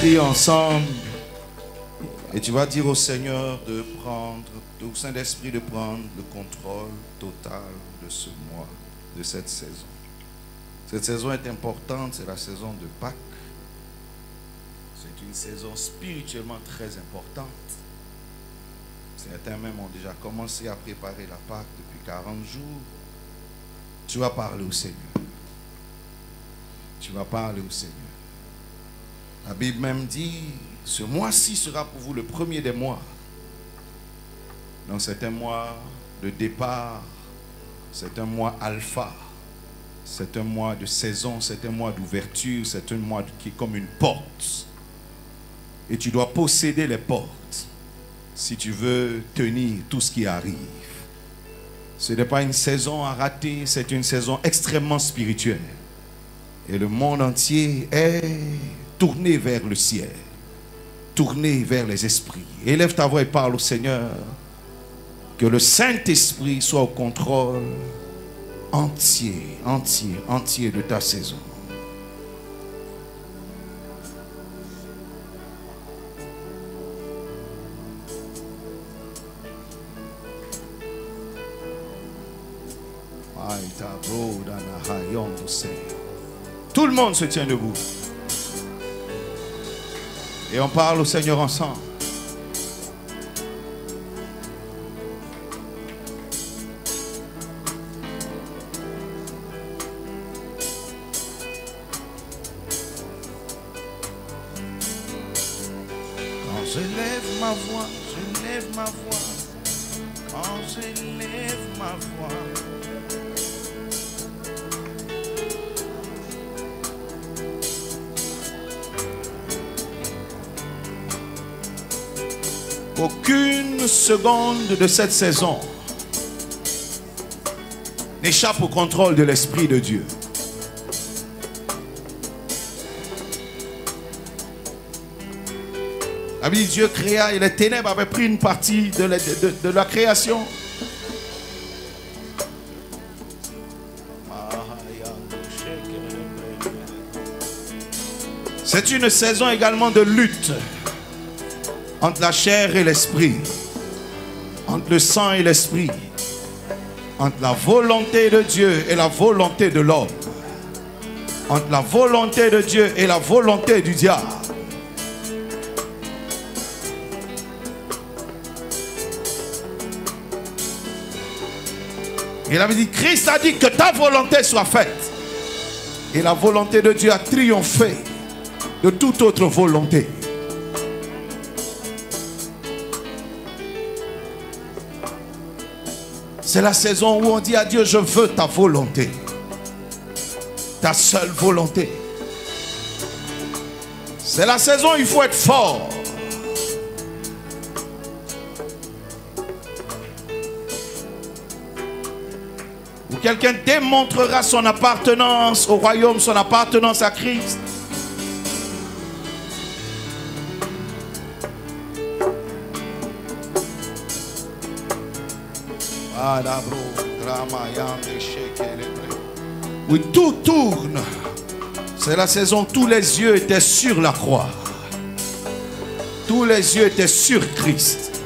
prier ensemble. Et tu vas dire au Seigneur de prendre, au Saint-Esprit de prendre le contrôle total de ce mois, de cette saison. Cette saison est importante, c'est la saison de Pâques. C'est une saison spirituellement très importante. Certains même ont déjà commencé à préparer la Pâques depuis 40 jours. Tu vas parler au Seigneur. Tu vas parler au Seigneur. La Bible même dit, ce mois-ci sera pour vous le premier des mois. Donc c'est un mois de départ, c'est un mois alpha, c'est un mois de saison, c'est un mois d'ouverture, c'est un mois qui est comme une porte. Et tu dois posséder les portes si tu veux tenir tout ce qui arrive. Ce n'est pas une saison à rater, c'est une saison extrêmement spirituelle. Et le monde entier est tourné vers le ciel, tourné vers les esprits. Élève ta voix et parle au Seigneur. Que le Saint-Esprit soit au contrôle entier de ta saison. Tout le monde se tient debout. Et on parle au Seigneur ensemble. Quand je lève ma voix, je lève ma voix. Quand je lève ma voix. Aucune seconde de cette saison n'échappe au contrôle de l'Esprit de Dieu. La Bible dit Dieu créa et les ténèbres avaient pris une partie de la création. C'est une saison également de lutte entre la chair et l'esprit, entre le sang et l'esprit, entre la volonté de Dieu et la volonté de l'homme, entre la volonté de Dieu et la volonté du diable. Il avait dit, Christ a dit que ta volonté soit faite. Et la volonté de Dieu a triomphé de toute autre volonté. C'est la saison où on dit à Dieu, je veux ta volonté. Ta seule volonté. C'est la saison où il faut être fort. Où quelqu'un démontrera son appartenance au royaume, son appartenance à Christ. Oui, tout tourne. C'est la saison où tous les yeux étaient sur la croix. Tous les yeux étaient sur Christ.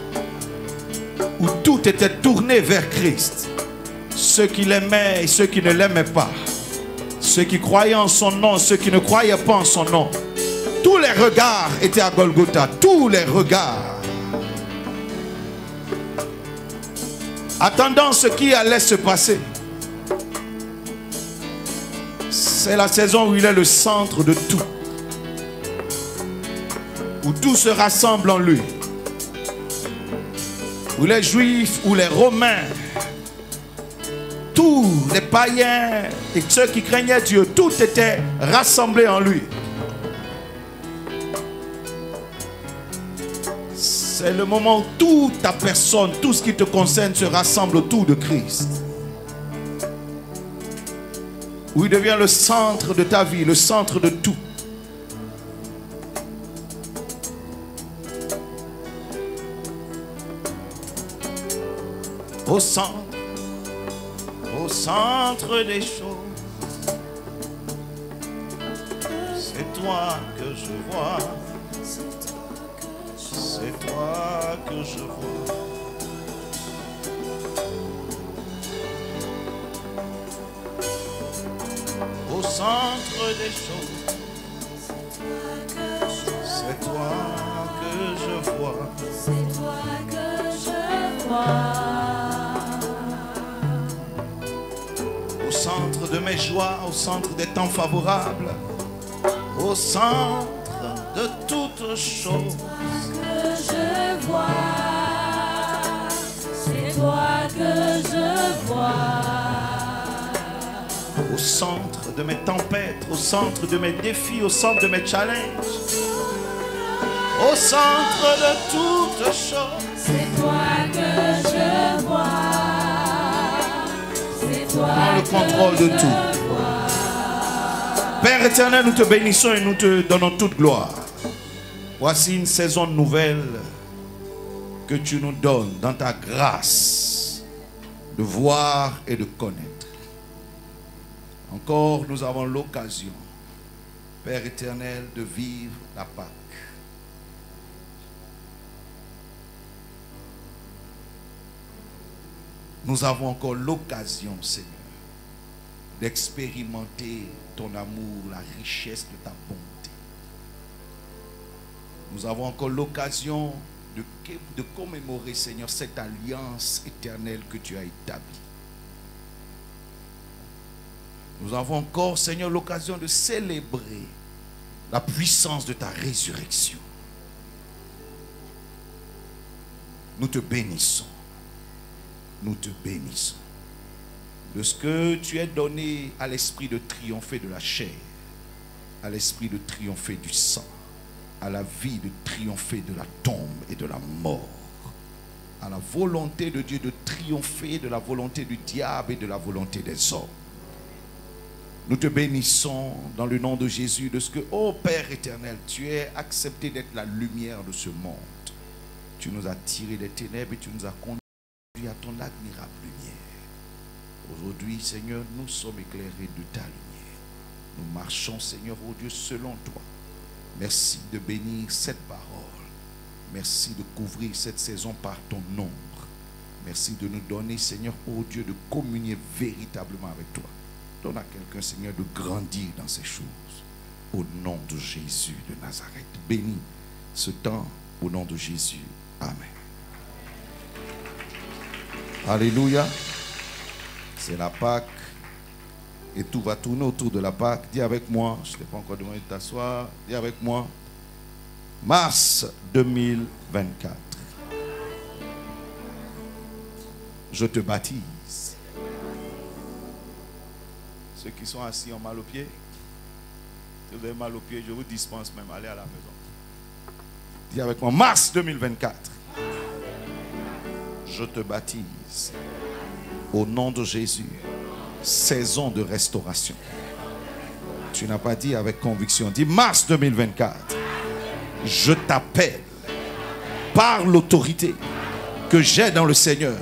Où tout était tourné vers Christ. Ceux qui l'aimaient et ceux qui ne l'aimaient pas. Ceux qui croyaient en son nom, ceux qui ne croyaient pas en son nom. Tous les regards étaient à Golgotha. Tous les regards. Attendant ce qui allait se passer. C'est la saison où il est le centre de tout. Où tout se rassemble en lui. Où les Juifs, où les Romains, tous les païens et ceux qui craignaient Dieu, tout était rassemblé en lui. C'est le moment où toute ta personne, tout ce qui te concerne se rassemble autour de Christ. Où il devient le centre de ta vie, le centre de tout. Au centre des choses, c'est toi que je vois. c'est toi que je vois. Au centre des choses, c'est toi que je vois. C'est toi que je vois. Au centre de mes joies, au centre des temps favorables, au centre de toutes choses. Que je vois. C'est toi que je vois. Au centre de mes tempêtes, au centre de mes défis, au centre de mes challenges, au centre de toutes choses. C'est toi que je vois. C'est toi. Prends le contrôle de tout. Père éternel, nous te bénissons et nous te donnons toute gloire. Voici une saison nouvelle que tu nous donnes dans ta grâce de voir et de connaître. Encore, nous avons l'occasion, Père éternel, de vivre la Pâque. Nous avons encore l'occasion, Seigneur, d'expérimenter ton amour, la richesse de ta bonté. Nous avons encore l'occasion de commémorer, Seigneur, cette alliance éternelle que tu as établie. Nous avons encore, Seigneur, l'occasion de célébrer la puissance de ta résurrection. Nous te bénissons. Nous te bénissons. De ce que tu es donné à l'esprit de triompher de la chair, à l'esprit de triompher du sang, à la vie de triompher de la tombe et de la mort, à la volonté de Dieu de triompher de la volonté du diable et de la volonté des hommes. Nous te bénissons dans le nom de Jésus de ce que, ô Père éternel, tu es accepté d'être la lumière de ce monde. Tu nous as tirés des ténèbres et tu nous as conduits à ton admirable lumière. Aujourd'hui, Seigneur, nous sommes éclairés de ta lumière. Nous marchons, Seigneur, ô Dieu, selon toi. Merci de bénir cette parole. Merci de couvrir cette saison par ton ombre. Merci de nous donner, Seigneur, ô Dieu, de communier véritablement avec toi. Donne à quelqu'un, Seigneur, de grandir dans ces choses. Au nom de Jésus de Nazareth. Bénis ce temps au nom de Jésus. Amen. Alléluia. C'est la Pâque. Et tout va tourner autour de la Pâque. Dis avec moi, je ne t'ai pas encore demandé de t'asseoir. Dis avec moi. Mars 2024. Je te baptise. Ceux qui sont assis ont mal aux pieds. Si vous avez mal aux pieds, je vous dispense même. Allez à la maison. Dis avec moi, mars 2024. Je te baptise. Au nom de Jésus. Saison de restauration. Tu n'as pas dit avec conviction. Dis mars 2024. Je t'appelle par l'autorité que j'ai dans le Seigneur.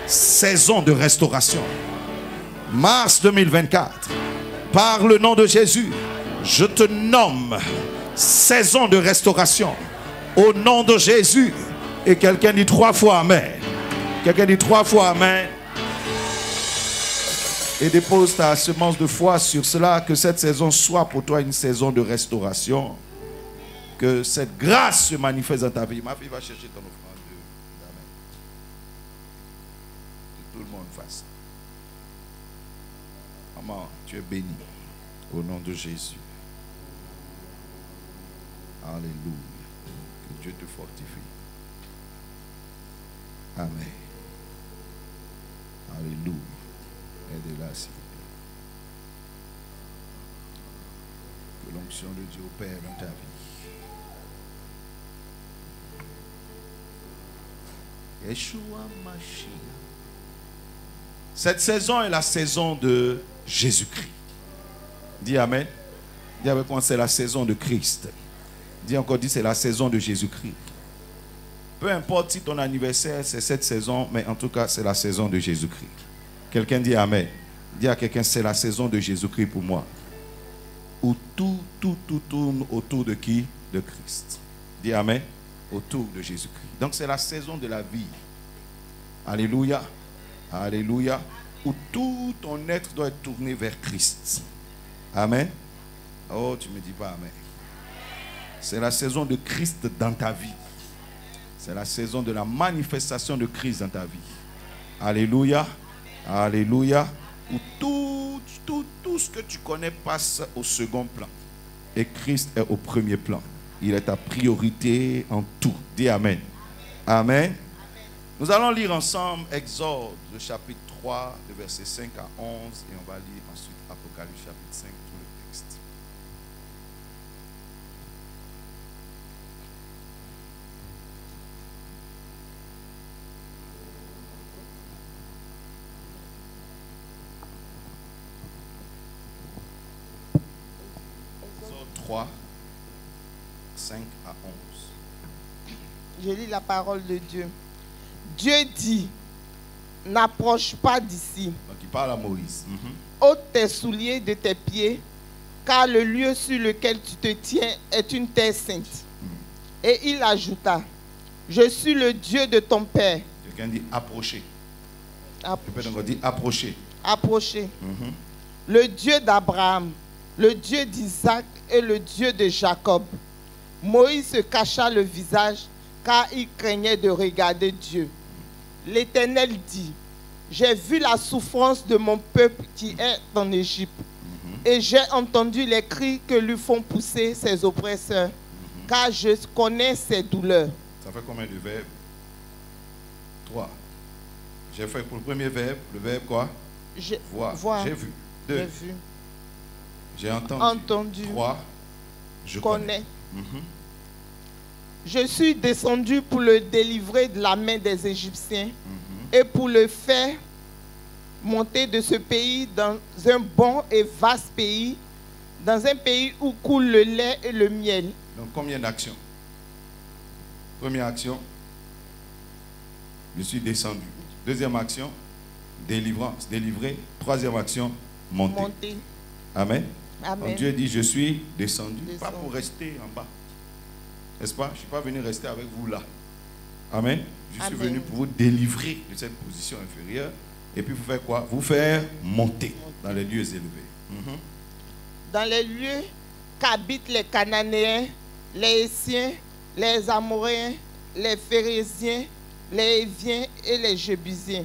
Saison de restauration. Mars 2024, par le nom de Jésus, je te nomme saison de restauration au nom de Jésus. Et quelqu'un dit 3 fois Amen. Quelqu'un dit 3 fois Amen. Et dépose ta semence de foi sur cela, que cette saison soit pour toi une saison de restauration. Que cette grâce se manifeste dans ta vie. Ma fille va chercher ton offrande. Amen. Que tout le monde fasse. Maman, tu es béni au nom de Jésus. Alléluia. Que Dieu te fortifie. Amen. Alléluia. Aide-la, s'il vous plaît. Que l'onction de Dieu opère dans ta vie. Yeshua Mashiach. Cette saison est la saison de Jésus-Christ. Dis Amen. Dis avec moi, c'est la saison de Christ. Dis encore, dis c'est la saison de Jésus-Christ. Peu importe si ton anniversaire c'est cette saison, mais en tout cas c'est la saison de Jésus-Christ. Quelqu'un dit Amen. Dis à quelqu'un, c'est la saison de Jésus-Christ pour moi. Où tout tourne autour de qui? De Christ. Dis Amen. autour de Jésus-Christ. Donc c'est la saison de la vie. Alléluia. Alléluia. Où tout ton être doit être tourné vers Christ. Amen. Oh, tu ne me dis pas amen. C'est la saison de Christ dans ta vie. C'est la saison de la manifestation de Christ dans ta vie. Alléluia. Alléluia. Où tout ce que tu connais passe au second plan. Et Christ est au premier plan. Il est ta priorité en tout. Dis amen. Amen. Nous allons lire ensemble Exode, le chapitre 3, de versets 5 à 11. Et on va lire ensuite Apocalypse, chapitre 5, tout le texte. Exode 3, 5 à 11. Je lis la parole de Dieu. Dieu dit, n'approche pas d'ici. Donc il parle à Moïse. Ôte tes souliers de tes pieds, car le lieu sur lequel tu te tiens est une terre sainte. Et il ajouta, je suis le Dieu de ton père. Quelqu'un dit approcher. Approcher. Peut-être qu'on dit approcher. Approcher. Le Dieu d'Abraham, le Dieu d'Isaac et le Dieu de Jacob. Moïse se cacha le visage car il craignait de regarder Dieu. L'Éternel dit, j'ai vu la souffrance de mon peuple qui est en Égypte et j'ai entendu les cris que lui font pousser ses oppresseurs car je connais ses douleurs. Ça fait combien de verbes? 3. J'ai fait pour le premier verbe, le verbe quoi? Voir. J'ai vu. 2. J'ai vu. J'ai Entendu. 3. Je connais. Je suis descendu pour le délivrer de la main des Égyptiens et pour le faire monter de ce pays dans un bon et vaste pays, dans un pays où coule le lait et le miel. Donc combien d'actions? Première action, je suis descendu. Deuxième action, délivrance, délivrer. Troisième action, monter. Amen. Amen. Donc Dieu dit, je suis descendu, pas pour rester en bas. N'est-ce pas? Je ne suis pas venu rester avec vous là. Amen. Je suis venu pour vous délivrer de cette position inférieure. Et puis vous faire quoi? Vous faire monter dans les lieux élevés. Dans les lieux qu'habitent les Cananéens, les Hétiens, les Amoréens, les Phérésiens, les Héviens et les Jébusiens.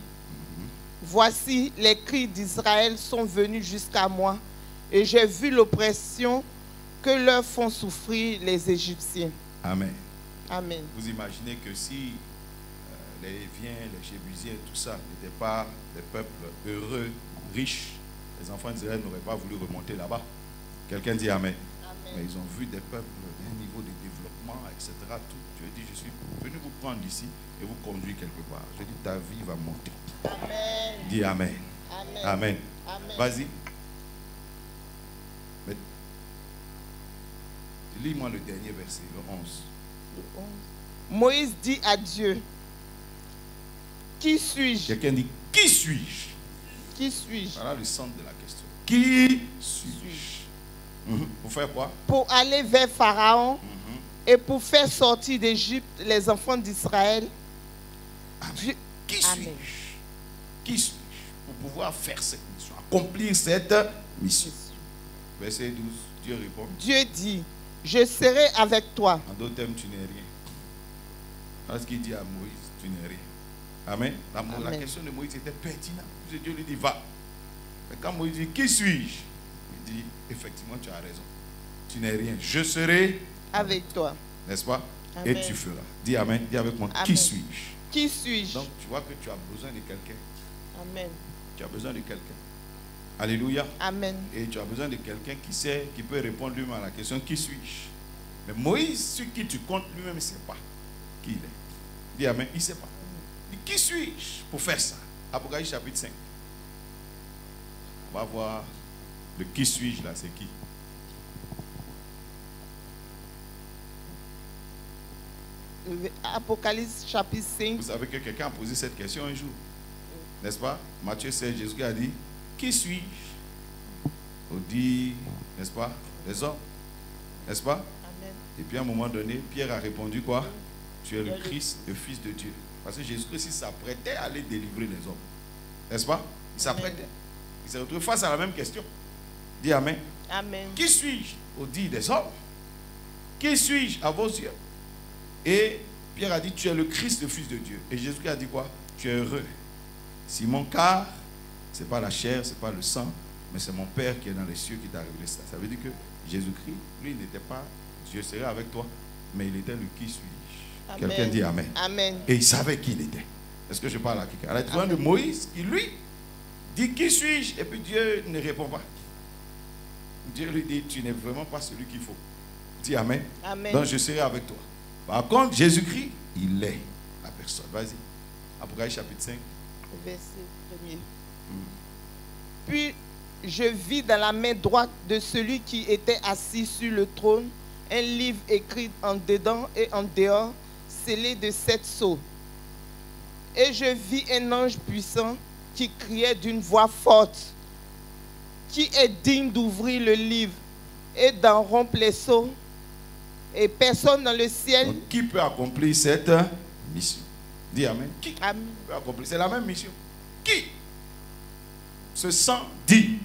Voici, les cris d'Israël sont venus jusqu'à moi et j'ai vu l'oppression que leur font souffrir les Égyptiens. Amen. Amen. Vous imaginez que si les Héviens, les Jébusiens, tout ça n'étaient pas des peuples heureux, riches, les enfants d'Israël n'auraient pas voulu remonter là-bas. Quelqu'un dit Amen. Amen. Mais ils ont vu des peuples d'un niveau de développement, etc. Tout. Dieu dit, je suis venu vous prendre d'ici et vous conduire quelque part. Je dis, ta vie va monter. Amen. Dis Amen. Amen. Amen. Amen. Vas-y. Lis-moi le dernier verset, le 11. Le 11. Moïse dit à Dieu, qui suis-je? Quelqu'un dit, qui suis-je? Qui suis-je? Voilà le centre de la question. Qui suis-je? Pour faire quoi? Pour aller vers Pharaon et pour faire sortir d'Égypte les enfants d'Israël. Amen. Qui suis-je? Qui suis-je? Pour pouvoir faire cette mission, accomplir cette mission. Verset 12, Dieu répond. Dieu dit, je serai avec toi. En d'autres termes, tu n'es rien. Parce qu'il dit à Moïse, tu n'es rien. Amen. La question de Moïse était pertinente. Dieu lui dit, va. Mais quand Moïse dit, qui suis-je? Il dit, effectivement, tu as raison. Tu n'es rien. Je serai avec toi. N'est-ce pas? Amen. Et tu feras. Dis Amen. Dis avec moi, Amen. qui suis-je? Qui suis-je? Donc, tu vois que tu as besoin de quelqu'un. Amen. Tu as besoin de quelqu'un. Alléluia. Amen. Et tu as besoin de quelqu'un qui sait, qui peut répondre lui-même à la question, qui suis-je? Mais Moïse, sur qui tu comptes lui-même, il ne sait pas qui il est. Dis Amen. Il ne sait pas. Il dit, qui suis-je pour faire ça? Apocalypse chapitre 5. On va voir le qui suis-je là, c'est qui? Apocalypse chapitre 5. Vous savez que quelqu'un a posé cette question un jour. N'est-ce pas? Matthieu 16, Jésus a dit, qui suis-je? On dit, n'est-ce pas? Les hommes. N'est-ce pas? Amen. Et puis à un moment donné, Pierre a répondu quoi? tu es le Christ, le Fils de Dieu. Parce que Jésus-Christ s'apprêtait à aller délivrer les hommes. N'est-ce pas? Il s'apprêtait. Il s'est retrouvé face à la même question. Dis Amen. Amen. Qui suis-je au dit des hommes? Qui suis-je à vos yeux? Et Pierre a dit, tu es le Christ, le Fils de Dieu. Et Jésus a dit quoi? Tu es heureux, Simon, car ce n'est pas la chair, ce n'est pas le sang, mais c'est mon Père qui est dans les cieux qui t'a révélé ça. Ça veut dire que Jésus-Christ, lui, n'était pas Dieu serait avec toi, mais il était le qui suis-je. Quelqu'un dit Amen. Amen. Et il savait qui il était. Est-ce que je parle à quelqu'un? À la différence de Moïse, qui lui dit qui suis-je? Et puis Dieu ne répond pas. Dieu lui dit, tu n'es vraiment pas celui qu'il faut. Dis Amen. Amen. Donc je serai avec toi. Par contre, Jésus-Christ, il est la personne. Vas-y. Apocalypse chapitre 5. Verset 1er. Puis je vis dans la main droite de celui qui était assis sur le trône un livre écrit en dedans et en dehors, scellé de 7 sceaux. Et je vis un ange puissant qui criait d'une voix forte, qui est digne d'ouvrir le livre et d'en rompre les sceaux. Et personne dans le ciel... Donc, qui peut accomplir cette mission? Dis Amen. Qui Amen. peut accomplir? C'est la même mission. Qui se sent digne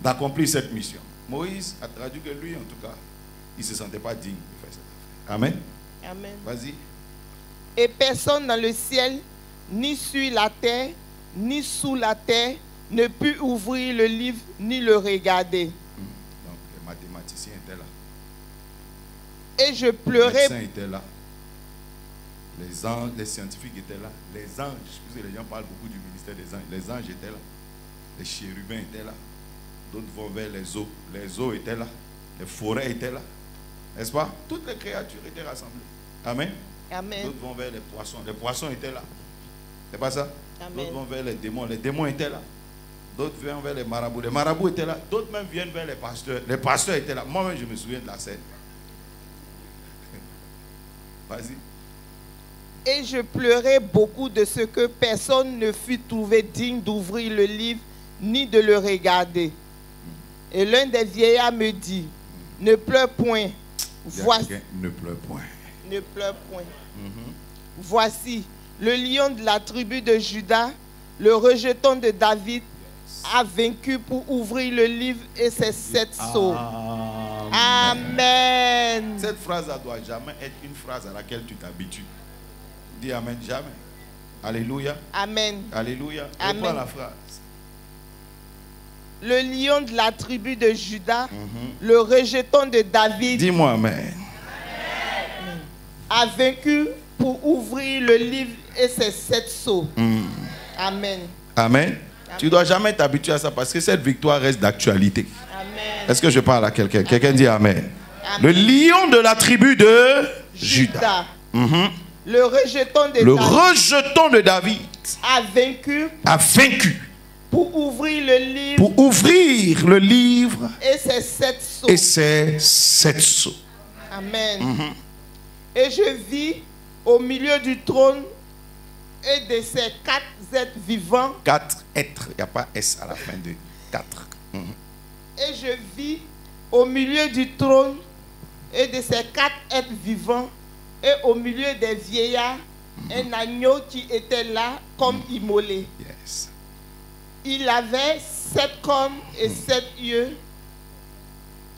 d'accomplir cette mission? Moïse a traduit que lui, en tout cas, il ne se sentait pas digne de faire cette affaire. Amen. Amen. Vas-y. Et personne dans le ciel, ni sur la terre, ni sous la terre, ne put ouvrir le livre, ni le regarder. Donc, les mathématiciens étaient là. Et je Les pleurais. médecins étaient là. Les anges, les scientifiques étaient là. Les anges, puisque les gens parlent beaucoup du ministère des anges. Les anges étaient là. Les chérubins étaient là. D'autres vont vers les eaux. Les eaux étaient là. Les forêts étaient là. N'est-ce pas? Toutes les créatures étaient rassemblées. Amen. Amen. D'autres vont vers les poissons. Les poissons étaient là. C'est pas ça? Amen. D'autres vont vers les démons. Les démons étaient là. D'autres viennent vers les marabouts. Les marabouts étaient là. D'autres même viennent vers les pasteurs. Les pasteurs étaient là. Moi-même, je me souviens de la scène. Vas-y. Et je pleurais beaucoup de ce que personne ne fut trouvé digne d'ouvrir le livre, ni de le regarder. Et l'un des vieillards me dit, ne pleure point. Voici, Ne pleure point. ne pleure point. Voici, le lion de la tribu de Juda, le rejeton de David, a vaincu pour ouvrir le livre et ses 7 sceaux. Amen. Cette phrase ne doit jamais être une phrase à laquelle tu t'habitues. Dis Amen, jamais. Alléluia. Amen. Alléluia. Amen. Reprends la phrase. Le lion de la tribu de Juda, le rejeton de David, Dis-moi Amen. a vaincu pour ouvrir le livre et ses 7 sceaux. Amen. Amen. Tu ne dois jamais t'habituer à ça parce que cette victoire reste d'actualité. Amen. Est-ce que je parle à quelqu'un? Quelqu'un dit Amen. Amen. Le lion de la tribu de Juda. Le rejeton de Le David rejeton de David a vaincu a vaincu pour ouvrir le livre pour ouvrir le livre et ses 7 sceaux. et ses 7 sceaux. Amen. Et je vis au milieu du trône et de ses 4 êtres vivants. 4 êtres. Il n'y a pas S à la fin de 4. Et je vis au milieu du trône et de ses 4 êtres vivants et au milieu des vieillards un agneau qui était là comme immolé. Yes. Il avait 7 cornes et 7 yeux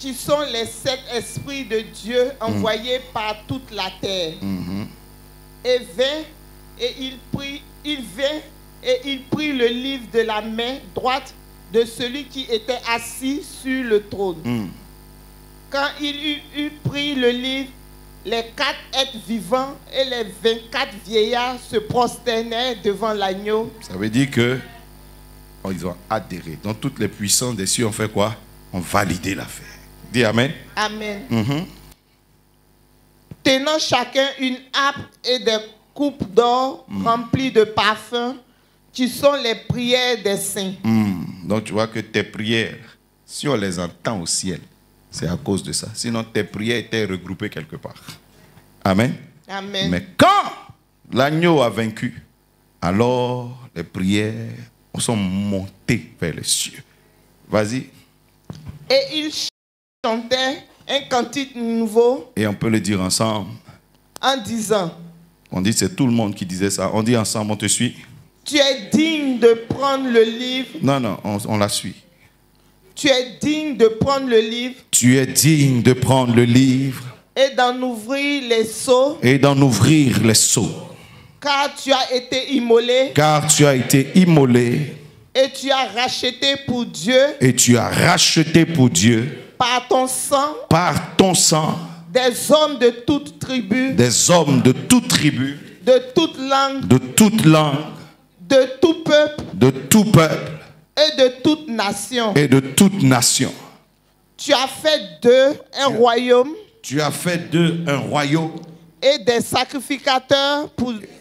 qui sont les 7 esprits de Dieu envoyés par toute la terre. Et vint et il prit le livre de la main droite de celui qui était assis sur le trône. Quand il eut pris le livre, les 4 êtres vivants et les 24 vieillards se prosternaient devant l'agneau. Ça veut dire que ils ont adhéré. Donc toutes les puissances des cieux ont fait quoi? Ont validé l'affaire. Dis Amen. Amen. Tenant chacun une harpe et des coupes d'or remplies de parfums, qui sont les prières des saints. Donc tu vois que tes prières, si on les entend au ciel, c'est à cause de ça. Sinon tes prières étaient regroupées quelque part. Amen. Amen. Mais quand l'agneau a vaincu, alors les prières sont montées vers les cieux. Vas-y. Et il chantait un cantique nouveau. Et on peut le dire ensemble. en disant, On dit c'est tout le monde qui disait ça. On dit ensemble, on te suit. tu es digne de prendre le livre. Non, non, on la suit. Tu es digne de prendre le livre Tu es digne de prendre le livre et d'en ouvrir les sceaux, et d'en ouvrir les sceaux. car tu as été immolé Car tu as été immolé et tu as racheté pour Dieu et tu as racheté pour Dieu par ton sang par ton sang des hommes de toute tribu, des hommes de toute tribu, de toute langue, de toute langue, de tout peuple de tout peuple et de toute nation. et de toute nation. Tu as fait d'eux un royaume Tu as fait d'eux un royaume et des sacrificateurs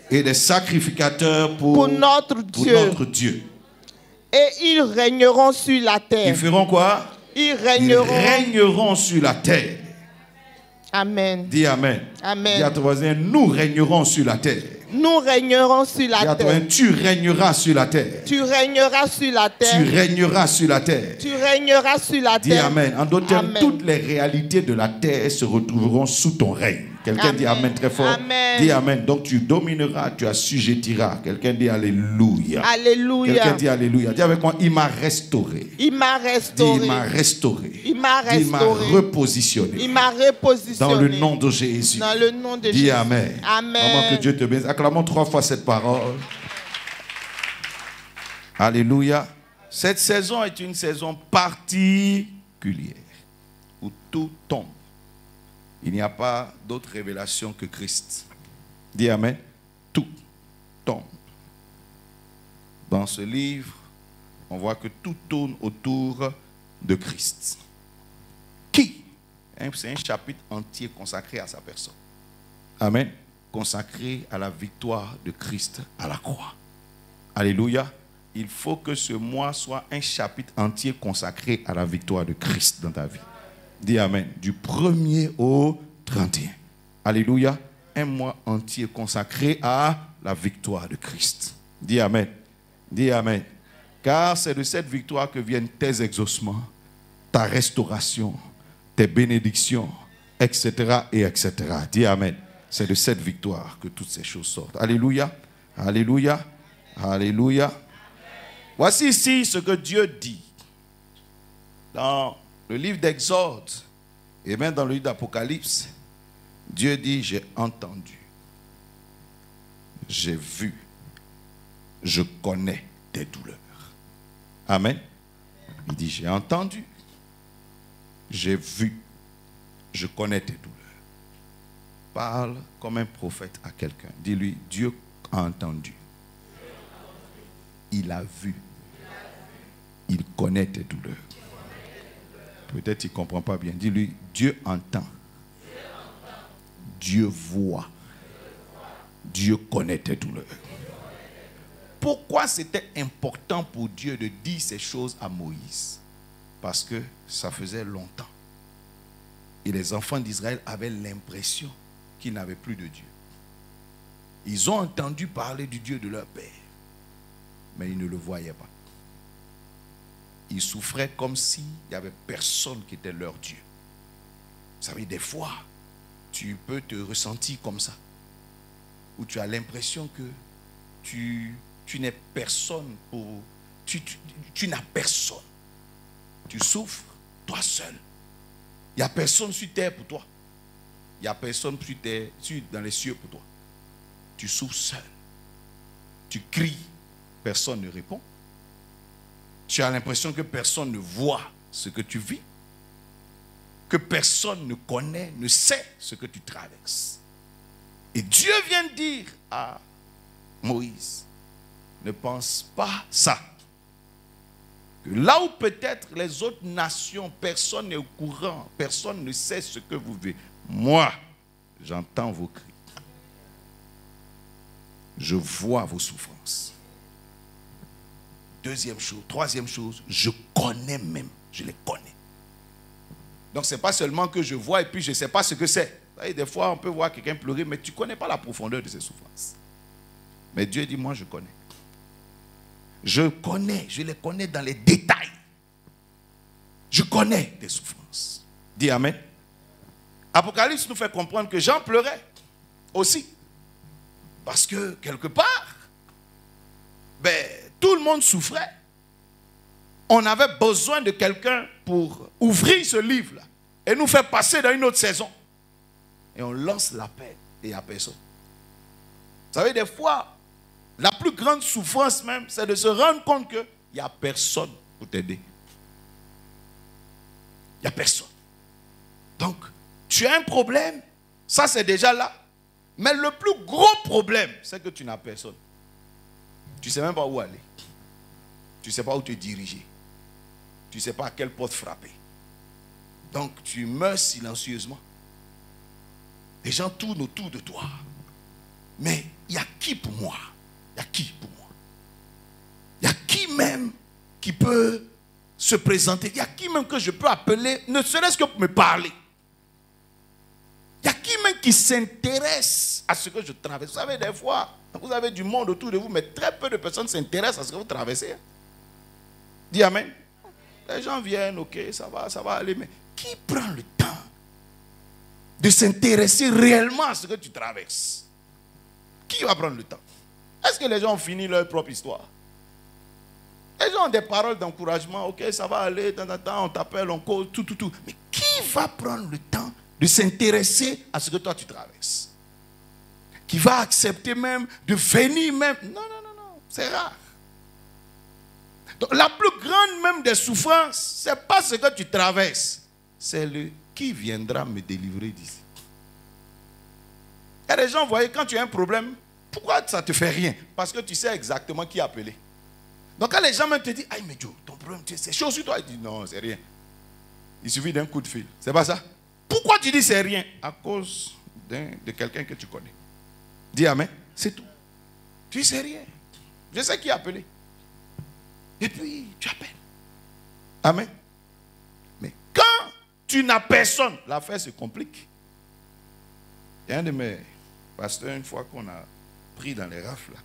et des sacrificateurs pour notre pour Dieu. notre Dieu. Et ils régneront sur la Ils terre. feront quoi? Ils Ils régneront. régneront sur la terre. Amen. Dis Amen. Amen. Dis à ton voisin, nous régnerons sur la terre. Nous régnerons sur Dis la à ton voisin, terre. tu régneras sur la terre. Tu régneras sur la Tu terre. régneras sur la terre. Tu régneras sur la Dis terre. Amen. En d'autres termes, Amen. toutes les réalités de la terre se retrouveront sous ton règne. Quelqu'un dit Amen. Amen très fort. Amen. Dis Amen. Donc tu domineras, tu assujettiras. Quelqu'un dit Alléluia. Alléluia. Quelqu'un dit Alléluia. Dis avec moi, il m'a restauré. Il m'a Dis, restauré. il m'a restauré. Il m'a Dis, il m'a restauré. repositionné. Il m'a repositionné. Dans le nom de Jésus. Dans le nom de Dis Jésus. Amen. Amen. Vraiment que Dieu te bénisse. Acclamons 3 fois cette parole. Alléluia. Cette saison est une saison particulière où tout tombe. Il n'y a pas d'autre révélation que Christ. Dis Amen. Tout tombe. Dans ce livre, on voit que tout tourne autour de Christ. Qui? C'est un chapitre entier consacré à sa personne. Amen. Consacré à la victoire de Christ à la croix. Alléluia. Il faut que ce mois soit un chapitre entier consacré à la victoire de Christ dans ta vie. Dis Amen. Du 1er au 31. Alléluia. Un mois entier consacré à la victoire de Christ. Dis Amen. Dis Amen. Car c'est de cette victoire que viennent tes exaucements, ta restauration, tes bénédictions, etc. et etc. Dis Amen. C'est de cette victoire que toutes ces choses sortent. Alléluia. Alléluia. Alléluia. Voici ici ce que Dieu dit dans le livre d'Exode et même dans le livre d'Apocalypse. Dieu dit, j'ai entendu, j'ai vu, je connais tes douleurs. Amen. Il dit, j'ai entendu, j'ai vu, je connais tes douleurs. Parle comme un prophète à quelqu'un. Dis-lui, Dieu a entendu. Il a vu. Il connaît tes douleurs. Peut-être qu'il ne comprend pas bien. Dis-lui, Dieu entend. Dieu voit. Dieu connaît tes douleurs. Pourquoi c'était important pour Dieu de dire ces choses à Moïse? Parce que ça faisait longtemps. Et les enfants d'Israël avaient l'impression qu'ils n'avaient plus de Dieu. Ils ont entendu parler du Dieu de leur père, mais ils ne le voyaient pas. Ils souffraient comme s'il n'y avait personne qui était leur Dieu. Vous savez, des fois, tu peux te ressentir comme ça, où tu as l'impression que tu n'es personne pour... Tu n'as personne. Tu souffres, toi seul. Il n'y a personne sur terre pour toi. Il n'y a personne sur terre, dans les cieux pour toi. Tu souffres seul. Tu cries, personne ne répond. Tu as l'impression que personne ne voit ce que tu vis. Que personne ne connaît, ne sait ce que tu traverses. Et Dieu vient dire à Moïse, ne pense pas ça. Que là où peut-être les autres nations, personne n'est au courant, personne ne sait ce que vous vivez. Moi, j'entends vos cris. Je vois vos souffrances. Deuxième chose, troisième chose, je connais même, je les connais. Donc ce n'est pas seulement que je vois et puis je ne sais pas ce que c'est. Des fois on peut voir quelqu'un pleurer, mais tu ne connais pas la profondeur de ses souffrances. Mais Dieu dit, moi je connais. Je connais, je les connais dans les détails. Je connais tes souffrances. Dis Amen. Apocalypse nous fait comprendre que Jean pleurait. aussi. Parce que quelque part, tout le monde souffrait. On avait besoin de quelqu'un pour ouvrir ce livre-là et nous faire passer dans une autre saison. Et on lance l'appel et il n'y a personne. Vous savez, des fois, la plus grande souffrance même, c'est de se rendre compte qu'il n'y a personne pour t'aider. Il n'y a personne. Donc, tu as un problème, ça c'est déjà là. Mais le plus gros problème, c'est que tu n'as personne. Tu ne sais même pas où aller. Tu ne sais pas où te diriger. Tu ne sais pas à quelle porte frapper. Donc, tu meurs silencieusement. Les gens tournent autour de toi. Mais il y a qui pour moi? Il y a qui pour moi? Il y a qui même qui peut se présenter? Il y a qui même que je peux appeler, ne serait-ce que pour me parler? Il y a qui même qui s'intéresse à ce que je traverse? Vous savez, des fois, vous avez du monde autour de vous, mais très peu de personnes s'intéressent à ce que vous traversez. Dis amen. Les gens viennent, ok, ça va aller, mais qui prend le temps de s'intéresser réellement à ce que tu traverses? Qui va prendre le temps? Est-ce que les gens ont fini leur propre histoire? Les gens ont des paroles d'encouragement, ok, ça va aller, on t'appelle, on cause, tout. Mais qui va prendre le temps de s'intéresser à ce que toi tu traverses? Qui va accepter même de venir même? Non, c'est rare. Donc, la plus grande même des souffrances, ce n'est pas ce que tu traverses, c'est le qui viendra me délivrer d'ici. Il y a des gens, vous voyez, quand tu as un problème, pourquoi ça ne te fait rien? Parce que tu sais exactement qui appeler. Donc quand les gens même te disent, aïe mais Joe, ton problème, c'est chaud sur toi, ils disent, non, c'est rien. Il suffit d'un coup de fil. C'est pas ça? Pourquoi tu dis c'est rien? À cause de quelqu'un que tu connais. Dis amen, c'est tout. Tu dis c'est rien. Je sais qui appeler. Et puis, tu appelles. Amen. Mais quand tu n'as personne, l'affaire se complique. Il y a un de mes pasteurs, une fois qu'on a pris dans les rafles, là,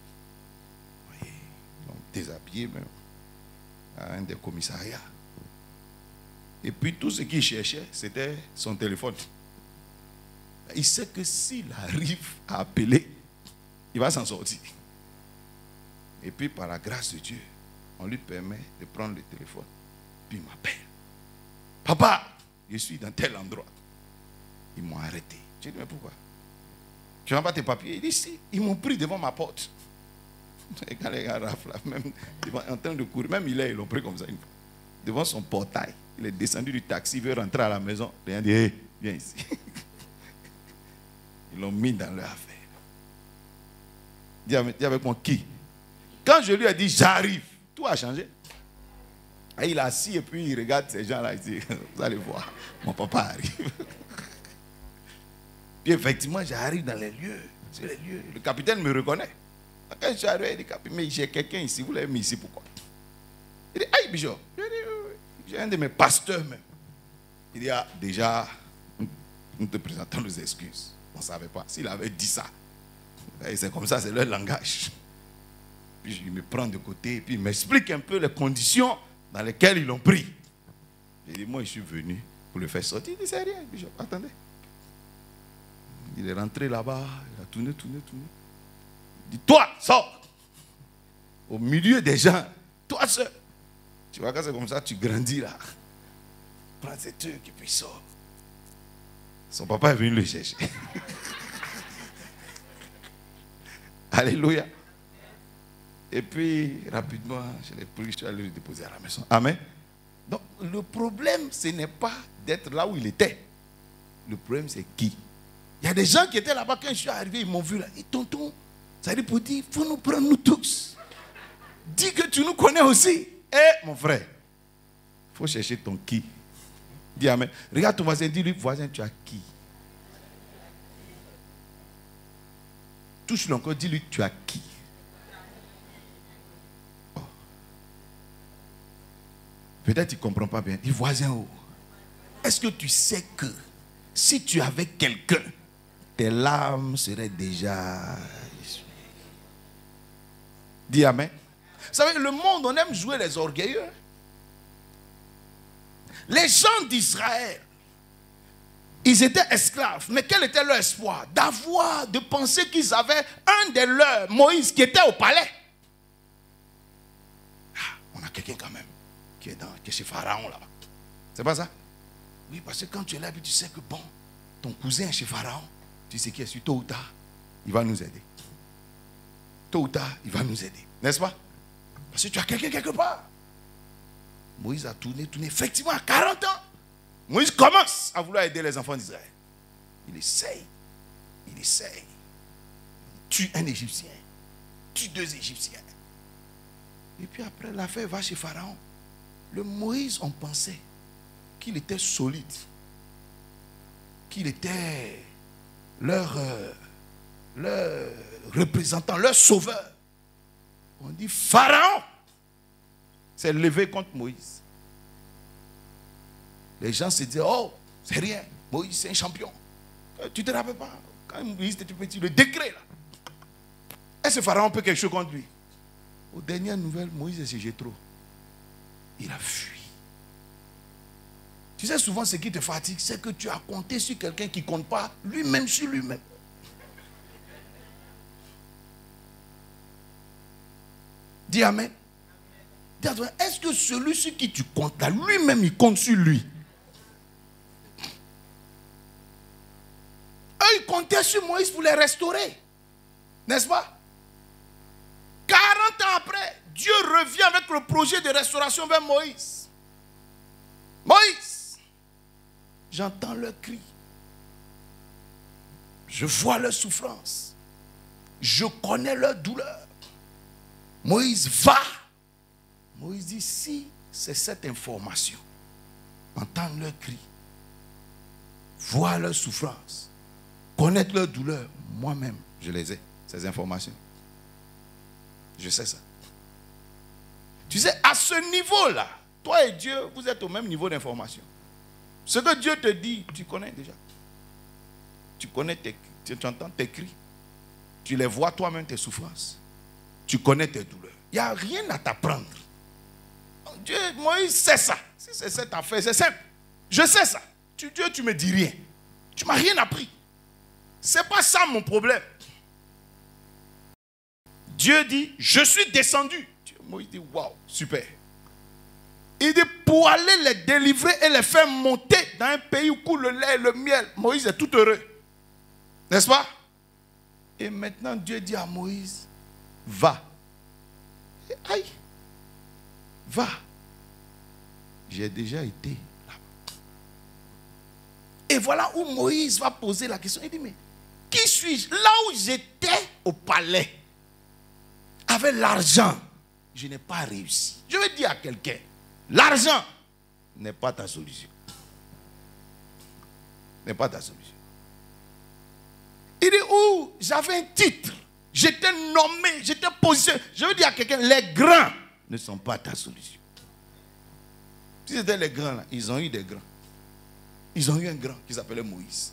ils l'ont déshabillé même à un des commissariats. Et puis tout ce qu'il cherchait, c'était son téléphone. Il sait que s'il arrive à appeler, il va s'en sortir. Et puis par la grâce de Dieu, on lui permet de prendre le téléphone. Puis il m'appelle. Papa, je suis dans tel endroit. Ils m'ont arrêté. Je dis, mais pourquoi? Tu n'as pas tes papiers? Il dit, si. Ils m'ont pris devant ma porte. Et quand les gars raflent, même en train de courir, même ils l'ont pris comme ça une fois. Devant son portail. Il est descendu du taxi, il veut rentrer à la maison. Les gens disent, hey, viens ici. Ils l'ont mis dans leur affaire. Dis avec moi qui? Quand je lui ai dit, j'arrive, tout a changé. Et il est assis et puis il regarde ces gens-là. Il dit, vous allez voir, mon papa arrive. Puis effectivement, j'arrive dans les lieux. Sur les lieux. Le capitaine me reconnaît. Quand je suis arrivé, il dit, mais j'ai quelqu'un ici, vous l'avez mis ici, pourquoi? Il dit, aïe, Bishop. J'ai un de mes pasteurs même. Il dit, ah, déjà, nous te présentons nos excuses. On ne savait pas. S'il avait dit ça, c'est comme ça, c'est leur langage. Puis il me prend de côté et puis il m'explique un peu les conditions dans lesquelles ils l'ont pris. J'ai dit, moi, je suis venu pour le faire sortir. Il dit, c'est rien, Bishop, attendez. Il est rentré là-bas, il a tourné. Il dit, toi, sors. Au milieu des gens, toi seul. Tu vois, quand c'est comme ça, tu grandis là. Prends ces trucs et puis sors. Son papa est venu le chercher. Alléluia. Et puis, rapidement, je l'ai pris, je suis allé le déposer à la maison. Amen. Donc, le problème, ce n'est pas d'être là où il était. Le problème, c'est qui? Il y a des gens qui étaient là-bas quand je suis arrivé, ils m'ont vu là. Et tonton, ça veut dire pour dire, il faut nous prendre nous tous. Dis que tu nous connais aussi. Eh, mon frère, il faut chercher ton qui. Dis amen. Regarde ton voisin, dis-lui, voisin, tu as qui? Touche-le encore, dis-lui, tu as qui? Oh. Peut-être qu'il ne comprend pas bien. Dis, voisin, oh. Est-ce que tu sais que si tu avais quelqu'un, tes larmes seraient déjà... Dis amen. Vous savez, le monde, on aime jouer les orgueilleux. Les gens d'Israël, Ils étaient esclaves. Mais quel était leur espoir? De penser qu'ils avaient un de leurs, Moïse, qui était au palais. Ah, on a quelqu'un quand même qui est chez Pharaon là-bas. C'est pas ça? Oui, parce que quand tu es là, tu sais que bon, ton cousin est chez Pharaon. Tu sais qu'il est sûr, tôt ou tard, il va nous aider. Tôt ou tard, il va nous aider. N'est-ce pas? Parce que tu as quelqu'un quelque part. Moïse a tourné. Effectivement, à 40 ans, Moïse commence à vouloir aider les enfants d'Israël. Il essaye. Il tue un Égyptien. Tue 2 Égyptiens. Et puis après, l'affaire va chez Pharaon. Le Moïse, on pensait qu'il était solide. Qu'il était leur représentant, leur sauveur. On dit Pharaon s'est levé contre Moïse. Les gens se disaient, oh, c'est rien, Moïse c'est un champion. Tu te rappelles pas, quand Moïse était petit, le décret là. Est-ce que Pharaon peut quelque chose contre lui? Aux dernières nouvelles, Moïse est chez Jéthro. Il a fui. Tu sais, souvent ce qui te fatigue, c'est que tu as compté sur quelqu'un qui ne compte pas lui-même sur lui-même. Dis Amen. Dis à toi, est-ce que celui sur qui tu comptes là, lui-même il compte sur lui? Eux, ils comptaient sur Moïse pour les restaurer. N'est-ce pas? 40 ans après, Dieu revient avec le projet de restauration vers Moïse. Moïse, j'entends leurs cris. Je vois leur souffrance. Je connais leur douleur. Moïse va. Moïse dit, si c'est cette information, entendre leurs cris, voir leur souffrance, connaître leur douleur, moi-même, je les ai, ces informations. Je sais ça. Tu sais, à ce niveau-là, toi et Dieu, vous êtes au même niveau d'information. Ce que Dieu te dit, tu connais déjà. Tu connais tu entends tes cris. Tu les vois toi-même, tes souffrances. Tu connais tes douleurs. Il n'y a rien à t'apprendre. Dieu, Moïse sait ça. Si c'est cette affaire, c'est simple. Je sais ça. Dieu, tu ne me dis rien. Tu ne m'as rien appris. Ce n'est pas ça mon problème. Dieu dit, je suis descendu. Moïse dit, waouh, super. Il dit, pour aller les délivrer et les faire monter dans un pays où coule le lait et le miel. Moïse est tout heureux. N'est-ce pas? Et maintenant, Dieu dit à Moïse, va. Et aïe, va. J'ai déjà été là. Et voilà où Moïse va poser la question. Il dit, mais qui suis-je? Là où j'étais au palais, avec l'argent, je n'ai pas réussi. Je vais dire à quelqu'un, l'argent n'est pas ta solution. N'est pas ta solution. Il dit où j'avais un titre, j'étais nommé, j'étais positionné. Je veux dire à quelqu'un, les grands ne sont pas ta solution. Si c'était les grands là, ils ont eu des grands. Ils ont eu un grand qui s'appelait Moïse.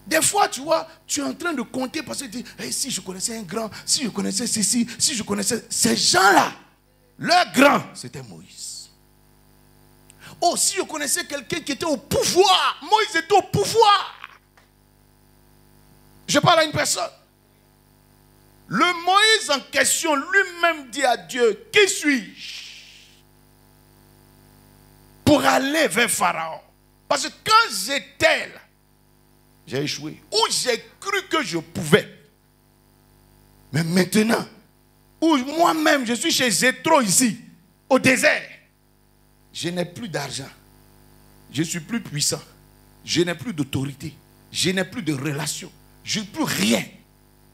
Des fois, tu vois, tu es en train de compter parce que tu dis, hey, si je connaissais un grand, si je connaissais ceci, si je connaissais ces gens-là, leur grand, c'était Moïse. Oh, si je connaissais quelqu'un qui était au pouvoir, Moïse était au pouvoir. Je parle à une personne. Le Moïse en question lui-même dit à Dieu, qui suis-je pour aller vers Pharaon? Parce que quand j'étais là, j'ai échoué. Où j'ai cru que je pouvais. Mais maintenant, où moi-même je suis chez Jéthro ici, au désert, je n'ai plus d'argent. Je suis plus puissant. Je n'ai plus d'autorité. Je n'ai plus de relation. Je n'ai plus rien.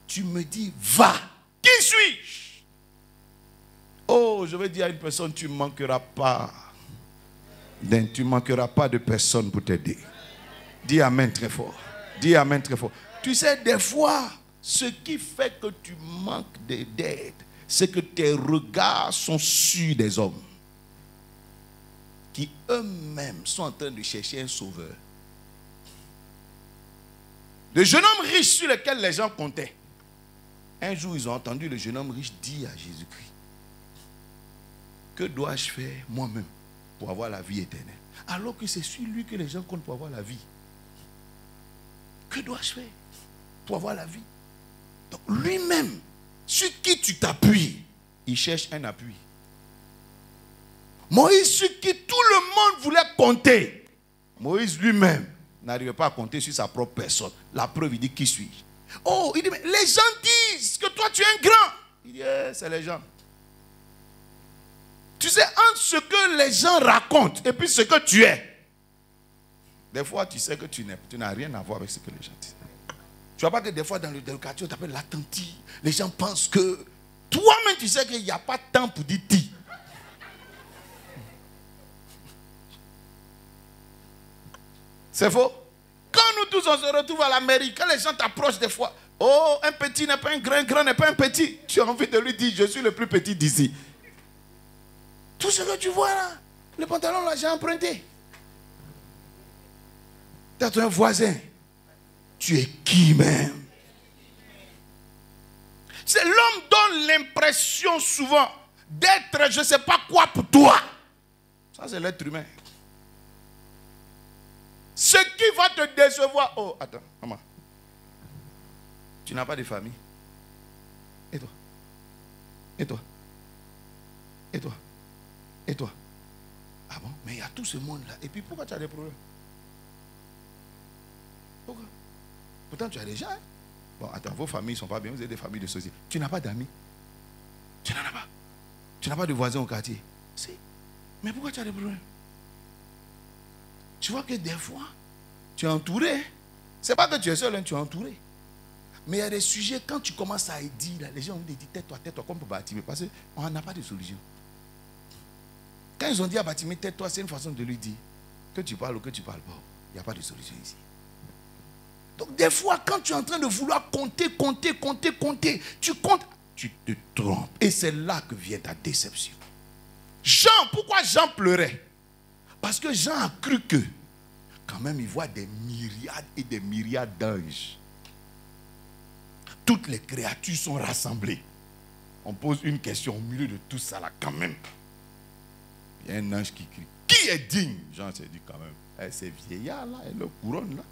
Tu me dis, va. Qui suis-je? Oh, je vais dire à une personne, tu ne manqueras pas. Tu ne manqueras pas de personne pour t'aider. Dis amen très fort. Dis amen très fort. Tu sais, des fois, ce qui fait que tu manques d'aide, c'est que tes regards sont sur des hommes qui eux-mêmes sont en train de chercher un sauveur. Le jeune homme riche sur lequel les gens comptaient. Un jour, ils ont entendu le jeune homme riche dire à Jésus-Christ, que dois-je faire moi-même pour avoir la vie éternelle? Alors que c'est sur lui que les gens comptent pour avoir la vie. que dois-je faire pour avoir la vie? Donc lui-même, sur qui tu t'appuies, il cherche un appui. Moïse, sur qui tout le monde voulait compter, Moïse lui-même n'arrivait pas à compter sur sa propre personne. La preuve, il dit, qui suis-je? Oh, il dit, mais les gens disent que toi tu es un grand. Il dit, c'est les gens. Tu sais, entre ce que les gens racontent et puis ce que tu es, des fois tu sais que tu n'as rien à voir avec ce que les gens disent. Tu vois pas que des fois dans le quartier on t'appelle l'attentif. Les gens pensent que toi-même tu sais qu'il n'y a pas de temps pour dire ti. C'est faux. Quand nous tous on se retrouve à la mairie, quand les gens t'approchent des fois, oh, un petit n'est pas un grand, un grand n'est pas un petit. Tu as envie de lui dire, je suis le plus petit d'ici. Tout ce que tu vois là, le pantalon là, j'ai emprunté. Tu as un voisin. Tu es qui même? C'est l'homme donne l'impression souvent d'être je ne sais pas quoi pour toi. Ça c'est l'être humain. Ce qui va te décevoir. Oh, attends, maman. Tu n'as pas de famille. Et toi? Et toi? Et toi? Et toi? Ah bon? Mais il y a tout ce monde-là. Et puis pourquoi tu as des problèmes? Pourquoi? Pourtant tu as des gens. Hein? Bon, attends, vos familles ne sont pas bien. Vous avez des familles de société. Tu n'as pas d'amis. Tu n'en as pas. Tu n'as pas de voisins au quartier. Si. Mais pourquoi tu as des problèmes? Tu vois que des fois, tu es entouré. Ce n'est pas que tu es seul, hein, tu es entouré. Mais il y a des sujets, quand tu commences à dire, là, les gens ont dit tais-toi, comme pour Baptiste, parce qu'on n'a pas de solution. Quand ils ont dit à Baptiste, tais-toi, c'est une façon de lui dire que tu parles ou que tu ne parles pas. Il n'y a pas de solution ici. Donc des fois, quand tu es en train de vouloir compter, tu comptes, tu te trompes. Et c'est là que vient ta déception. Jean, pourquoi Jean pleurait? Parce que Jean a cru que, quand même, il voit des myriades et des myriades d'anges. Toutes les créatures sont rassemblées. On pose une question au milieu de tout ça là, quand même. Il y a un ange qui crie. Qui est digne? Jean s'est dit quand même. Ces vieillards là, et leur couronne là.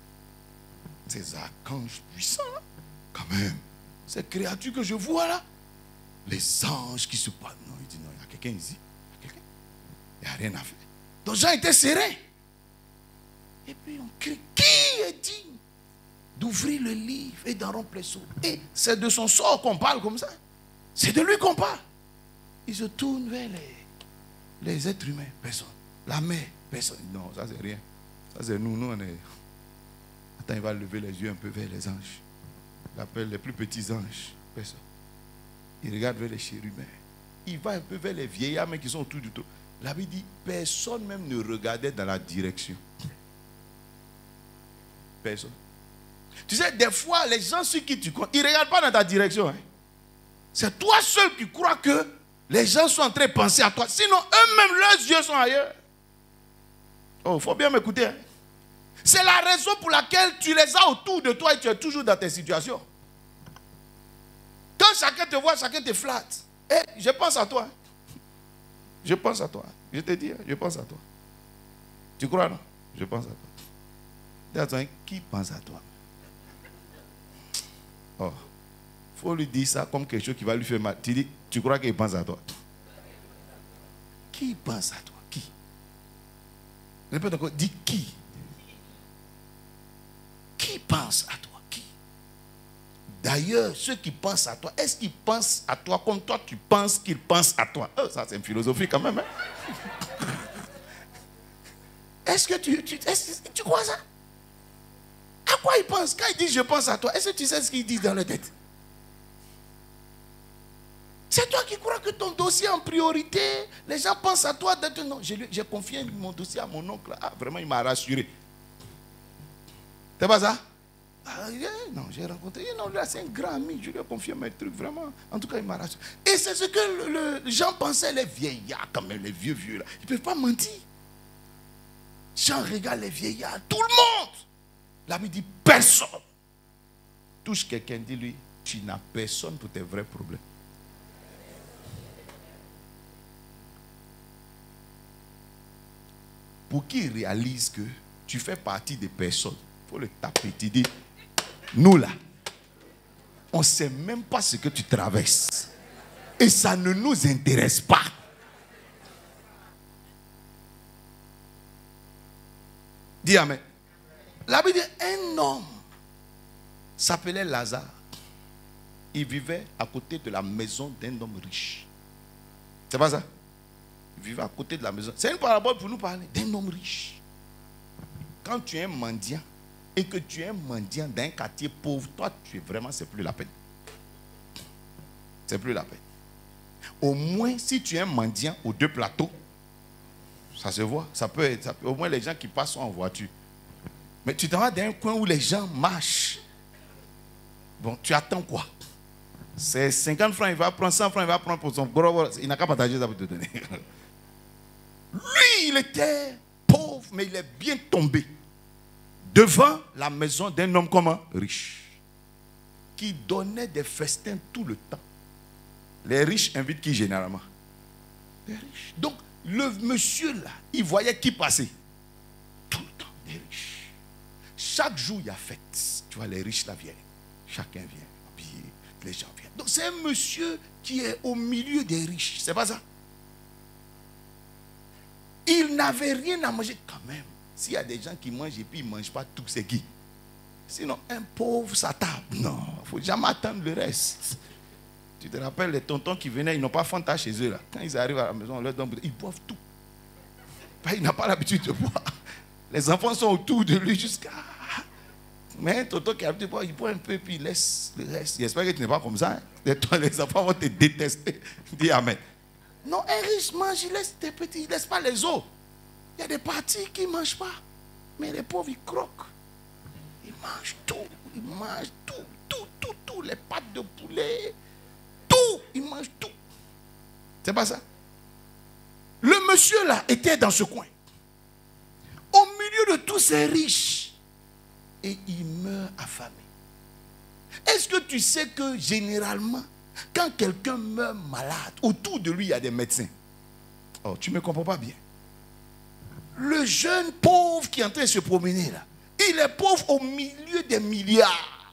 Ces archanges puissants là. Quand même. Ces créatures que je vois là. Les anges qui se parlent. Non, il dit non, il y a quelqu'un ici. Il n'y a rien à faire. Donc Jean était serein. Et puis on crie, qui est digne d'ouvrir le livre et d'en rompre les sceaux? Et c'est de son sort qu'on parle comme ça. C'est de lui qu'on parle. Il se tourne vers les êtres humains. Personne. La mer, personne. Non, ça c'est rien. Ça c'est nous. Nous on est... Attends, il va lever les yeux un peu vers les anges. Il appelle les plus petits anges. Personne. Il regarde vers les chérubins. Il va un peu vers les vieillards mais qui sont autour du tout. La Bible dit, personne même ne regardait dans la direction. Personne. Tu sais, des fois, les gens sur qui tu comptes, ils ne regardent pas dans ta direction. Hein. C'est toi seul qui crois que les gens sont en train de penser à toi. Sinon, eux-mêmes, leurs yeux sont ailleurs. Oh, il faut bien m'écouter. Hein. C'est la raison pour laquelle tu les as autour de toi et tu es toujours dans tes situations. Quand chacun te voit, chacun te flatte. Et je pense à toi. Hein. Je pense à toi. Je te dis, je pense à toi. Tu crois, non? Je pense à toi. Attends, qui pense à toi? Oh, il faut lui dire ça comme quelque chose qui va lui faire mal. Tu dis, tu crois qu'il pense à toi? Qui pense à toi? Qui? Répète encore, dis qui? Qui pense à toi? Qui? D'ailleurs, ceux qui pensent à toi, est-ce qu'ils pensent à toi comme toi tu penses qu'ils pensent à toi? Oh, ça c'est une philosophie quand même. Hein? Est-ce que tu crois ça? À quoi ils pensent? Quand ils disent je pense à toi, est-ce que tu sais ce qu'ils disent dans leur tête? C'est toi qui crois que ton dossier est en priorité. Les gens pensent à toi. Non, j'ai confié mon dossier à mon oncle. Ah, vraiment, il m'a rassuré. C'est pas ça? Ah, non, j'ai rencontré. Non, là, c'est un grand ami. Je lui ai confié mes trucs, vraiment. En tout cas, il m'a rassuré. Et c'est ce que les gens pensaient, les vieillards, quand même, les vieux, là. Ils ne peuvent pas mentir. Jean regarde les vieillards, tout le monde. La Bible dit personne. Touche quelqu'un, dis-lui, tu n'as personne pour tes vrais problèmes. Pour qu'il réalise que tu fais partie des personnes, il faut le taper. Tu dis, Nous là, on ne sait même pas ce que tu traverses. Et ça ne nous intéresse pas. Dis amen. La Bible dit, un homme s'appelait Lazare. Il vivait à côté de la maison d'un homme riche. C'est pas ça? Il vivait à côté de la maison. C'est une parabole pour nous parler d'un homme riche. Quand tu es un mendiant et que tu es un mendiant d'un quartier pauvre, toi, tu es vraiment, c'est plus la peine. C'est plus la peine. Au moins, si tu es un mendiant aux deux plateaux, ça se voit. Ça peut être, au moins les gens qui passent sont en voiture. Mais tu t'en vas dans un coin où les gens marchent. Bon, tu attends quoi? C'est 50 francs, il va prendre 100 francs, il va prendre pour son gros. Il n'a qu'à partager ça pour te donner. Lui, il était pauvre, mais il est bien tombé devant la maison d'un homme comment? Riche. Qui donnait des festins tout le temps. Les riches invitent qui généralement? Les riches. Donc, le monsieur là, il voyait qui passait? Tout le temps, des riches. Chaque jour, il y a fête. Tu vois, les riches là viennent. Chacun vient. Puis, les gens viennent. Donc, c'est un monsieur qui est au milieu des riches. C'est pas ça? Il n'avait rien à manger quand même. S'il y a des gens qui mangent et puis ils ne mangent pas tout, c'est qui? Sinon, un pauvre, sa table. Non, il ne faut jamais attendre le reste. Tu te rappelles, les tontons qui venaient, ils n'ont pas Fanta chez eux. Là. Quand ils arrivent à la maison, on leur donne, ils boivent tout. Il n'a pas l'habitude de boire. Les enfants sont autour de lui jusqu'à... Mais un tonton qui a l'habitude de boire, il boit un peu puis il laisse le reste. J'espère que tu n'es pas comme ça. Hein. Les enfants vont te détester. Dis amen. Non, un riche mange, il laisse des petits, il ne laisse pas les autres. Il y a des parties qui ne mangent pas. Mais les pauvres, ils croquent. Ils mangent tout. Ils mangent tout. Les pâtes de poulet. Tout. Ils mangent tout. C'est pas ça? Le monsieur là était dans ce coin. Au milieu de tous ces riches. Et il meurt affamé. Est-ce que tu sais que généralement, quand quelqu'un meurt malade, autour de lui, il y a des médecins. Oh, tu ne me comprends pas bien. Le jeune pauvre qui est en train de se promener là, il est pauvre au milieu des milliards.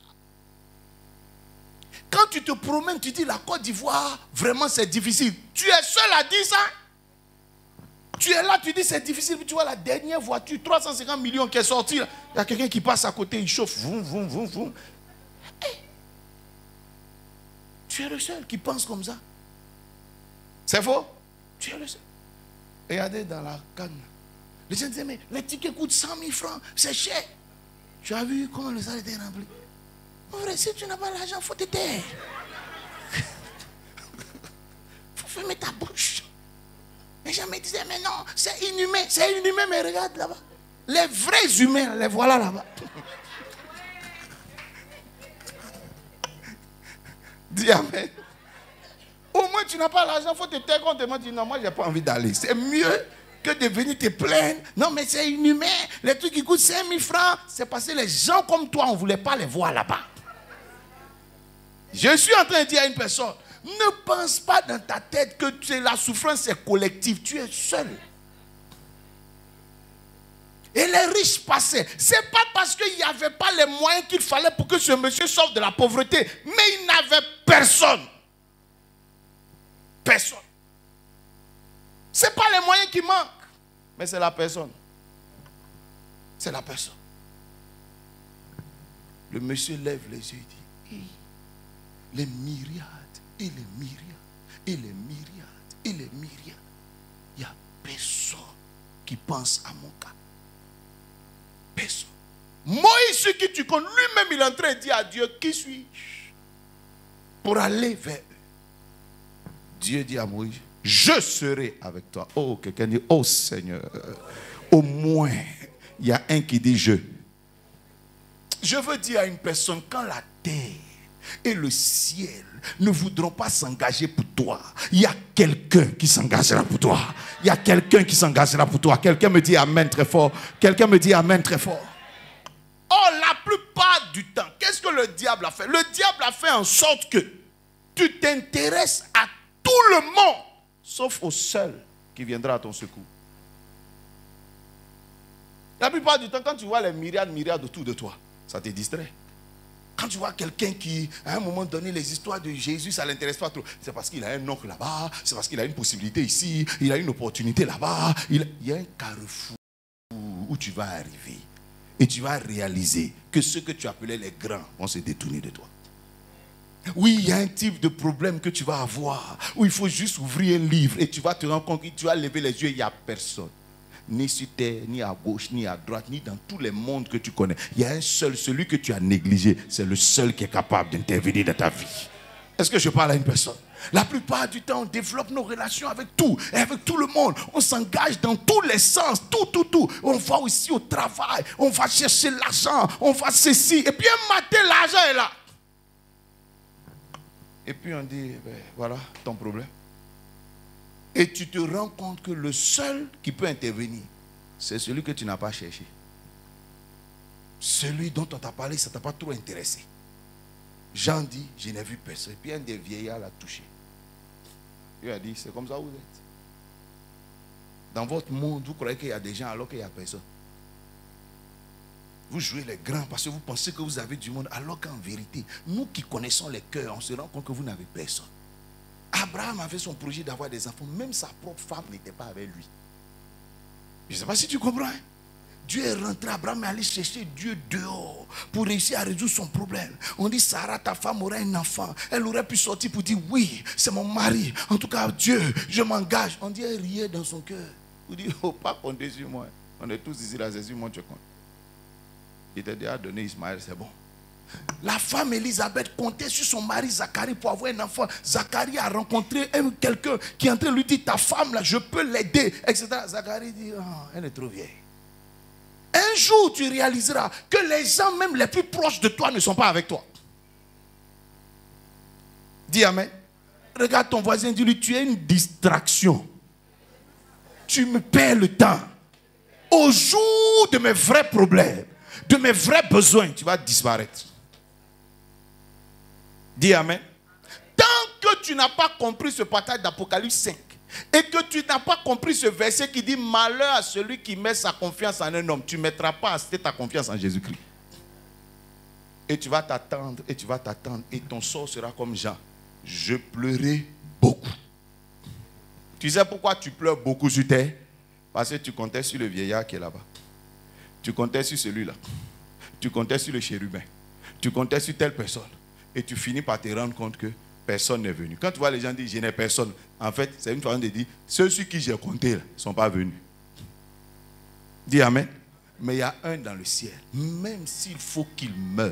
Quand tu te promènes, tu dis la Côte d'Ivoire, vraiment c'est difficile. Tu es seul à dire ça? Tu es là, tu dis c'est difficile. Puis tu vois la dernière voiture, 350 millions qui est sortie. Là. Il y a quelqu'un qui passe à côté, il chauffe. Vroom, vroom, vroom, vroom. Hey. Tu es le seul qui pense comme ça. C'est faux? Tu es le seul. Regardez dans la canne. Les gens disaient, mais les tickets coûtent 100 000 francs, c'est cher. Tu as vu comment le salle était rempli? En vrai, si tu n'as pas l'argent, il faut te taire. Il faut fermer ta bouche. Les gens me disaient, mais non, c'est inhumain. C'est inhumain, mais regarde là-bas. Les vrais humains, les voilà là-bas. Dis amen. Au moins, tu n'as pas l'argent, il faut te taire quand on te demande, non, moi, je n'ai pas envie d'aller. C'est mieux que de venir te plaindre. Non, mais c'est inhumain. Les trucs qui coûtent 5 000 francs, c'est parce que les gens comme toi, on ne voulait pas les voir là-bas. Je suis en train de dire à une personne, ne pense pas dans ta tête que la souffrance est collective. Tu es seul. Et les riches passaient. Ce n'est pas parce qu'il n'y avait pas les moyens qu'il fallait pour que ce monsieur sorte de la pauvreté. Mais il n'avait personne. Personne. Ce n'est pas les moyens qui manquent. Mais c'est la personne. C'est la personne. Le monsieur lève les yeux et dit, les myriades, et les myriades, et les myriades, et les myriades. Il n'y a personne qui pense à mon cas. Personne. Moïse, ce que tu connais, lui-même, il est en train de dire à Dieu, qui suis-je pour aller vers eux? Dieu dit à Moïse, je serai avec toi. Oh, quelqu'un dit, oh Seigneur, au moins, il y a un qui dit je. Je veux dire à une personne, quand la terre et le ciel ne voudront pas s'engager pour toi, il y a quelqu'un qui s'engagera pour toi. Il y a quelqu'un qui s'engagera pour toi. Quelqu'un me dit amen très fort. Quelqu'un me dit amen très fort. Oh, la plupart du temps, qu'est-ce que le diable a fait? Le diable a fait en sorte que tu t'intéresses à tout le monde, sauf au seul qui viendra à ton secours. La plupart du temps, quand tu vois les myriades autour de toi, ça te distrait. Quand tu vois quelqu'un qui, à un moment donné, les histoires de Jésus, ça ne l'intéresse pas trop. C'est parce qu'il a un oncle là-bas, c'est parce qu'il a une possibilité ici, il a une opportunité là-bas. Il y a un carrefour où tu vas arriver. Et tu vas réaliser que ceux que tu appelais les grands vont se détourner de toi. Oui, il y a un type de problème que tu vas avoir, où il faut juste ouvrir un livre et tu vas te rendre compte que tu vas lever les yeux et il n'y a personne. Ni sur terre, ni à gauche, ni à droite, ni dans tous les mondes que tu connais. Il y a un seul, celui que tu as négligé, c'est le seul qui est capable d'intervenir dans ta vie. Est-ce que je parle à une personne? La plupart du temps, on développe nos relations avec tout, et avec tout le monde. On s'engage dans tous les sens, tout. On va aussi au travail, on va chercher l'argent, on va ceci. Et puis un matin, l'argent est là. Et puis on dit, ben, voilà ton problème. Et tu te rends compte que le seul qui peut intervenir, c'est celui que tu n'as pas cherché. Celui dont on t'a parlé, ça ne t'a pas trop intéressé. Jean dit, je n'ai vu personne. Et puis un des vieillards l'a touché. Il a dit, c'est comme ça que vous êtes. Dans votre monde, vous croyez qu'il y a des gens alors qu'il n'y a personne. Vous jouez les grands parce que vous pensez que vous avez du monde, alors qu'en vérité, nous qui connaissons les cœurs, on se rend compte que vous n'avez personne. Abraham avait son projet d'avoir des enfants, même sa propre femme n'était pas avec lui. Je ne sais pas si tu comprends. Hein? Dieu est rentré, Abraham est allé chercher Dieu dehors pour réussir à résoudre son problème. On dit, Sarah, ta femme aura un enfant. Elle aurait pu sortir pour dire, oui, c'est mon mari. En tout cas, Dieu, je m'engage. On dit, elle riait dans son cœur. On dit, oh, pas compter sur moi. On est tous ici, là, c'est sur moi, tu comptes. Il t'a déjà donné Ismaël, c'est bon. La femme Élisabeth comptait sur son mari Zacharie pour avoir un enfant. Zacharie a rencontré quelqu'un qui est en train de lui dire, ta femme là, je peux l'aider, etc. Zacharie dit, oh, elle est trop vieille. Un jour, tu réaliseras que les gens, même les plus proches de toi, ne sont pas avec toi. Dis amen. Regarde ton voisin, dis-lui, tu es une distraction. Tu me perds le temps. Au jour de mes vrais problèmes, de mes vrais besoins, tu vas disparaître. Dis amen. Tant que tu n'as pas compris ce passage d'Apocalypse 5 et que tu n'as pas compris ce verset qui dit malheur à celui qui met sa confiance en un homme, tu ne mettras pas assez ta confiance en Jésus-Christ. Et tu vas t'attendre et tu vas t'attendre et ton sort sera comme Jean. Je pleurais beaucoup. Tu sais pourquoi tu pleures beaucoup sur terre? Parce que tu comptais sur le vieillard qui est là-bas. Tu comptais sur celui-là. Tu comptais sur le chérubin. Tu comptais sur telle personne. Et tu finis par te rendre compte que personne n'est venu. Quand tu vois les gens dire je n'ai personne, en fait, c'est une façon de dire ceux sur qui j'ai compté ne sont pas venus. Dis amen. Mais il y a un dans le ciel. Même s'il faut qu'il meure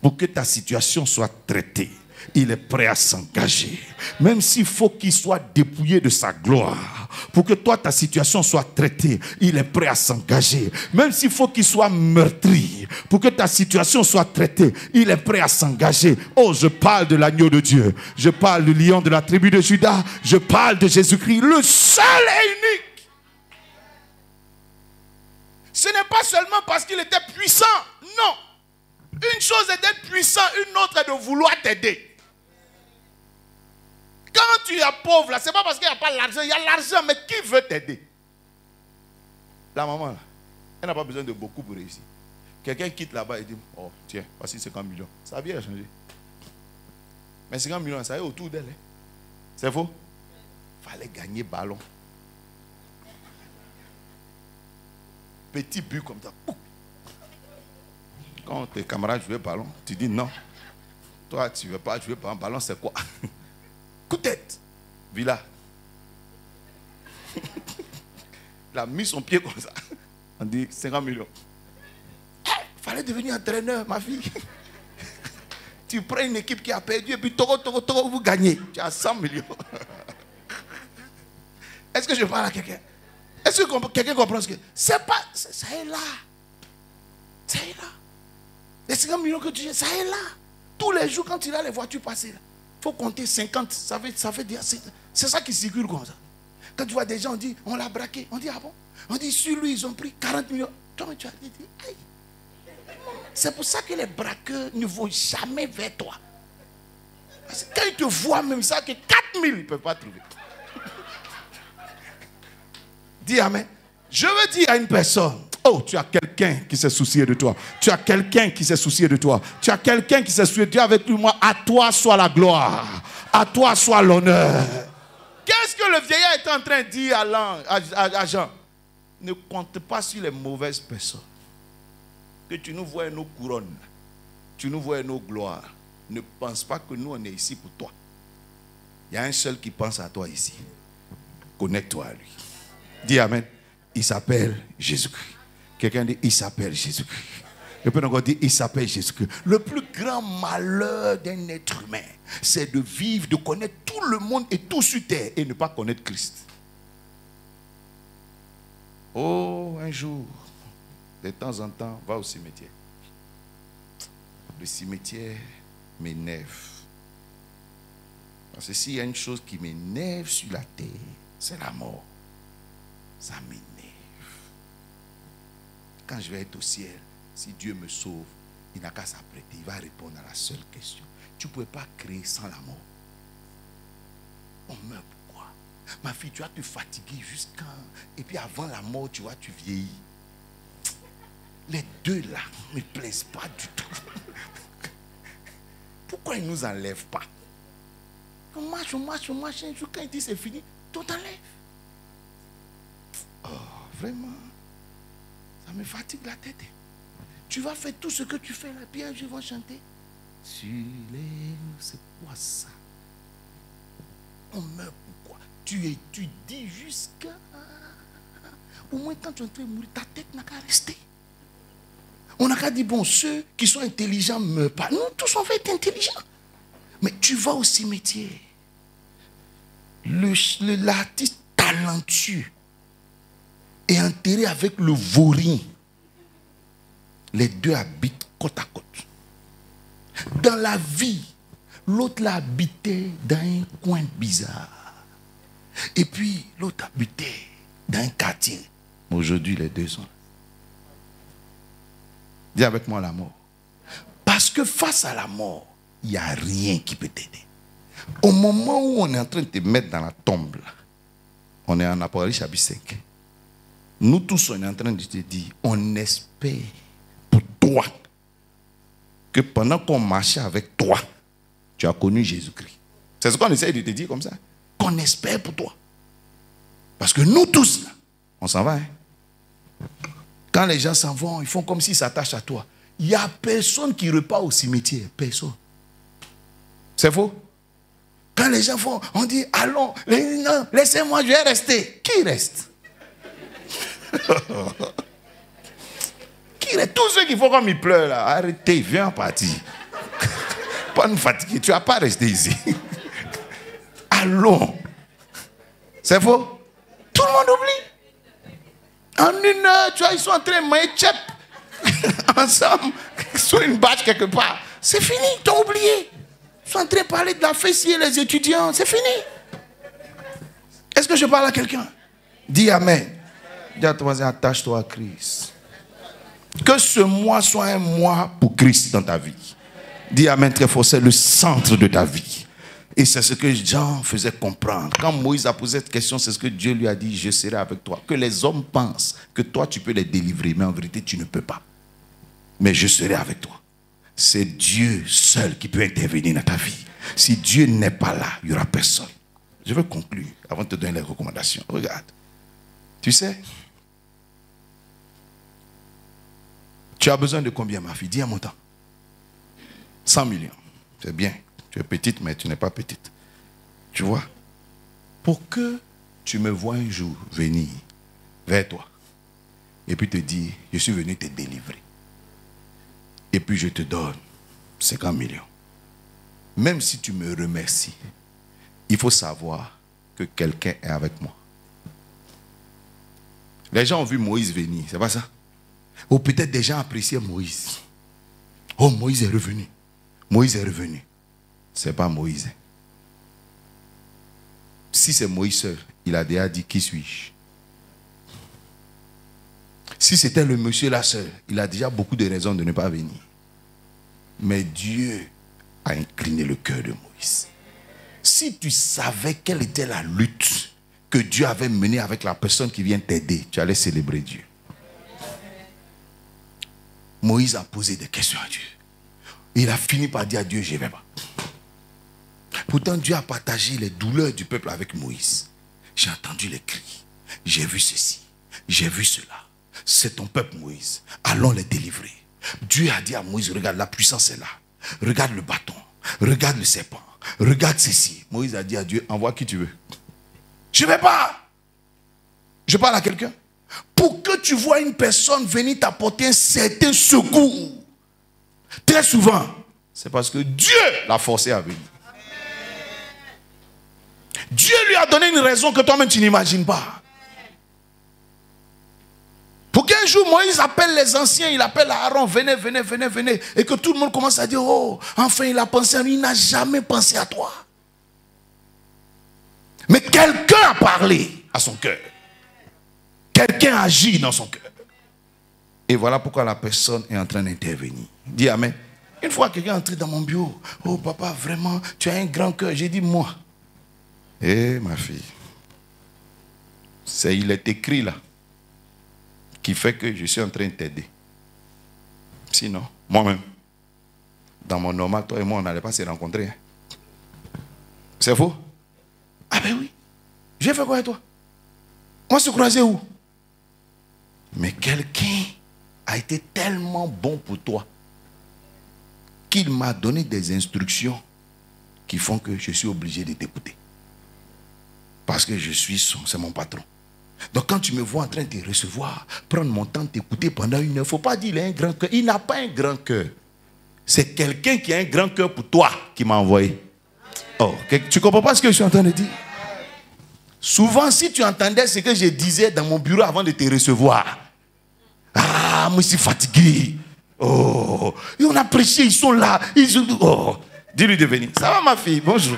pour que ta situation soit traitée, il est prêt à s'engager. Même s'il faut qu'il soit dépouillé de sa gloire, pour que toi, ta situation soit traitée, il est prêt à s'engager. Même s'il faut qu'il soit meurtri, pour que ta situation soit traitée, il est prêt à s'engager. Oh, je parle de l'agneau de Dieu. Je parle du lion de la tribu de Juda. Je parle de Jésus-Christ, le seul et unique. Ce n'est pas seulement parce qu'il était puissant. Non. Une chose est d'être puissant, une autre est de vouloir t'aider. Quand tu es pauvre, là, ce n'est pas parce qu'il n'y a pas l'argent. Il y a l'argent, mais qui veut t'aider? La maman, là, elle n'a pas besoin de beaucoup pour réussir. Quelqu'un quitte là-bas et dit, oh, tiens, voici 50 millions. Ça a bien changé. Mais 50 millions, ça est autour d'elle. Hein. C'est faux? Il fallait gagner ballon. Petit but comme ça. Quand tes camarades jouaient ballon, tu dis non. Toi, tu ne veux pas jouer ballon, c'est quoi? Coup de tête. Villa. Il a mis son pied comme ça. On dit 50 millions. Il fallait devenir entraîneur, ma fille. Tu prends une équipe qui a perdu et puis vous gagnez. Tu as 100 millions. Est-ce que je parle à quelqu'un? Est-ce que quelqu'un comprend ce que c'est pas? Ça est là. Ça est là. Les 50 millions que tu as, ça est là. Tous les jours, quand tu as les voitures passer, il faut compter 50. Ça fait dire, c'est ça qui circule comme ça. Quand tu vois des gens, on dit, on l'a braqué. On dit, ah bon? On dit, sur lui, ils ont pris 40 millions. Toi, tu as dit, aïe. C'est pour ça que les braqueurs ne vont jamais vers toi. Parce que quand ils te voient même ça, que 4000, ils ne peuvent pas trouver. Dis amen. Je veux dire à une personne, Oh, tu as quelqu'un qui s'est soucié de toi. Tu as quelqu'un qui s'est soucié de toi. Tu as quelqu'un qui s'est soucié de toi avec lui. Moi, à toi soit la gloire. À toi soit l'honneur. Qu'est-ce que le vieillard est en train de dire à Jean? Ne compte pas sur les mauvaises personnes. Que tu nous vois nos couronnes. Tu nous vois nos gloires. Ne pense pas que nous, on est ici pour toi. Il y a un seul qui pense à toi ici. Connecte-toi à lui. Dis amen. Il s'appelle Jésus-Christ. Quelqu'un dit, il s'appelle Jésus-Christ. Je peux encore dire, il s'appelle Jésus-Christ. Le plus grand malheur d'un être humain, c'est de vivre, de connaître tout le monde et tout sur terre et ne pas connaître Christ. Oh, un jour, de temps en temps, va au cimetière. Le cimetière m'énerve. Parce que s'il y a une chose qui m'énerve sur la terre, c'est la mort. Ça m'énerve. Quand je vais être au ciel, si Dieu me sauve, il n'a qu'à s'apprêter. Il va répondre à la seule question. Tu ne pouvais pas créer sans la mort. On meurt pourquoi? Ma fille, tu vas te fatiguer jusqu'à... Et puis avant la mort, tu vois, tu vieillis. Les deux là ne me plaisent pas du tout. Pourquoi ils ne nous enlèvent pas? On marche. Un jour, quand il dit c'est fini, tout enlève. Oh, vraiment. Ça me fatigue la tête. Tu vas faire tout ce que tu fais là, puis un jour ils vont chanter. Sur les... C'est quoi ça? On meurt pourquoi? Tu étudies jusqu'à... Au moins quand tu es en train de mourir, ta tête n'a qu'à rester. On n'a qu'à dire, bon, ceux qui sont intelligents ne meurent pas. Nous tous on va être intelligents. Mais tu vas au cimetière. L'artiste talentueux est enterré avec le vaurien. Les deux habitent côte à côte. Dans la vie, l'autre l'a habité dans un coin bizarre. Et puis l'autre habitait dans un quartier. Aujourd'hui, les deux sont là. Dis avec moi la mort. Parce que face à la mort, il n'y a rien qui peut t'aider. Au moment où on est en train de te mettre dans la tombe, là, on est en Apocalypse chapitre 5. Nous tous, on est en train de te dire, on espère pour toi que pendant qu'on marchait avec toi, tu as connu Jésus-Christ. C'est ce qu'on essaie de te dire comme ça. Qu'on espère pour toi. Parce que nous tous, là, on s'en va. Hein? Quand les gens s'en vont, ils font comme s'ils s'attachent à toi. Il n'y a personne qui repart au cimetière. Personne. C'est faux? Quand les gens font, on dit, allons, non, laissez-moi, je vais rester. Qui reste? Qui reste? Tous ceux qui font comme ils pleurent là, arrêtez, viens partir. Pas nous fatiguer, tu ne vas pas rester ici. Allons. C'est faux? Tout le monde oublie. En une heure, tu vois, ils sont en train de manger tchèp ensemble, sur une bâche quelque part. C'est fini, ils t'ont oublié. Ils sont en train de parler de la fessier, les étudiants. C'est fini. Est-ce que je parle à quelqu'un? Dis amen. Dis à ton voisin, attache-toi à Christ. Que ce mois soit un mois pour Christ dans ta vie. Dis amen très fort, c'est le centre de ta vie. Et c'est ce que Jean faisait comprendre. Quand Moïse a posé cette question, c'est ce que Dieu lui a dit, je serai avec toi. Que les hommes pensent que toi tu peux les délivrer, mais en vérité tu ne peux pas. Mais je serai avec toi. C'est Dieu seul qui peut intervenir dans ta vie. Si Dieu n'est pas là, il n'y aura personne. Je veux conclure avant de te donner les recommandations. Regarde. Tu sais, tu as besoin de combien, ma fille? Dis un montant. 100 millions. C'est bien. Tu es petite, mais tu n'es pas petite. Tu vois? Pour que tu me vois un jour venir vers toi et puis te dire, je suis venu te délivrer. Et puis je te donne 50 millions. Même si tu me remercies, il faut savoir que quelqu'un est avec moi. Les gens ont vu Moïse venir, c'est pas ça? Ou peut-être des gens appréciaient Moïse. Oh, Moïse est revenu. Moïse est revenu. C'est pas Moïse. Si c'est Moïse seul, il a déjà dit, qui suis-je? Si c'était le monsieur là seul, il a déjà beaucoup de raisons de ne pas venir. Mais Dieu a incliné le cœur de Moïse. Si tu savais quelle était la lutte que Dieu avait menée avec la personne qui vient t'aider, tu allais célébrer Dieu. Moïse a posé des questions à Dieu. Il a fini par dire à Dieu, je ne vais pas. Pourtant, Dieu a partagé les douleurs du peuple avec Moïse. J'ai entendu les cris. J'ai vu ceci. J'ai vu cela. C'est ton peuple, Moïse. Allons les délivrer. Dieu a dit à Moïse, regarde, la puissance est là. Regarde le bâton. Regarde le serpent. Regarde ceci. Moïse a dit à Dieu, envoie qui tu veux. Je ne vais pas. Je parle à quelqu'un. Pour que tu vois une personne venir t'apporter un certain secours, très souvent, c'est parce que Dieu l'a forcé à venir. Dieu lui a donné une raison que toi-même tu n'imagines pas. Pour qu'un jour Moïse appelle les anciens, il appelle Aaron, venez, venez, venez, venez. Et que tout le monde commence à dire, oh, enfin il a pensé à lui, il n'a jamais pensé à toi. Mais quelqu'un a parlé à son cœur. Quelqu'un agit dans son cœur. Et voilà pourquoi la personne est en train d'intervenir. Dis amen. Une fois quelqu'un est entré dans mon bureau, oh papa, vraiment, tu as un grand cœur. J'ai dit, moi. Eh ma fille, il est écrit là, qui fait que je suis en train de t'aider. Sinon, moi-même, dans mon normal, toi et moi, on n'allait pas se rencontrer. Hein. C'est faux? Ah ben oui. J'ai fait quoi avec toi? On se croisait où? Mais quelqu'un a été tellement bon pour toi qu'il m'a donné des instructions qui font que je suis obligé de t'écouter. Parce que c'est mon patron. Donc quand tu me vois en train de te recevoir, prendre mon temps de t'écouter pendant 1 heure, il ne faut pas dire qu'il a un grand cœur. Il n'a pas un grand cœur. C'est quelqu'un qui a un grand cœur pour toi qui m'a envoyé. Oh, tu ne comprends pas ce que je suis en train de dire? Souvent, si tu entendais ce que je disais dans mon bureau avant de te recevoir, ah, moi je suis fatigué. Oh, et on a prêché, ils sont là. Oh, dis-lui de venir. Ça va ma fille, bonjour.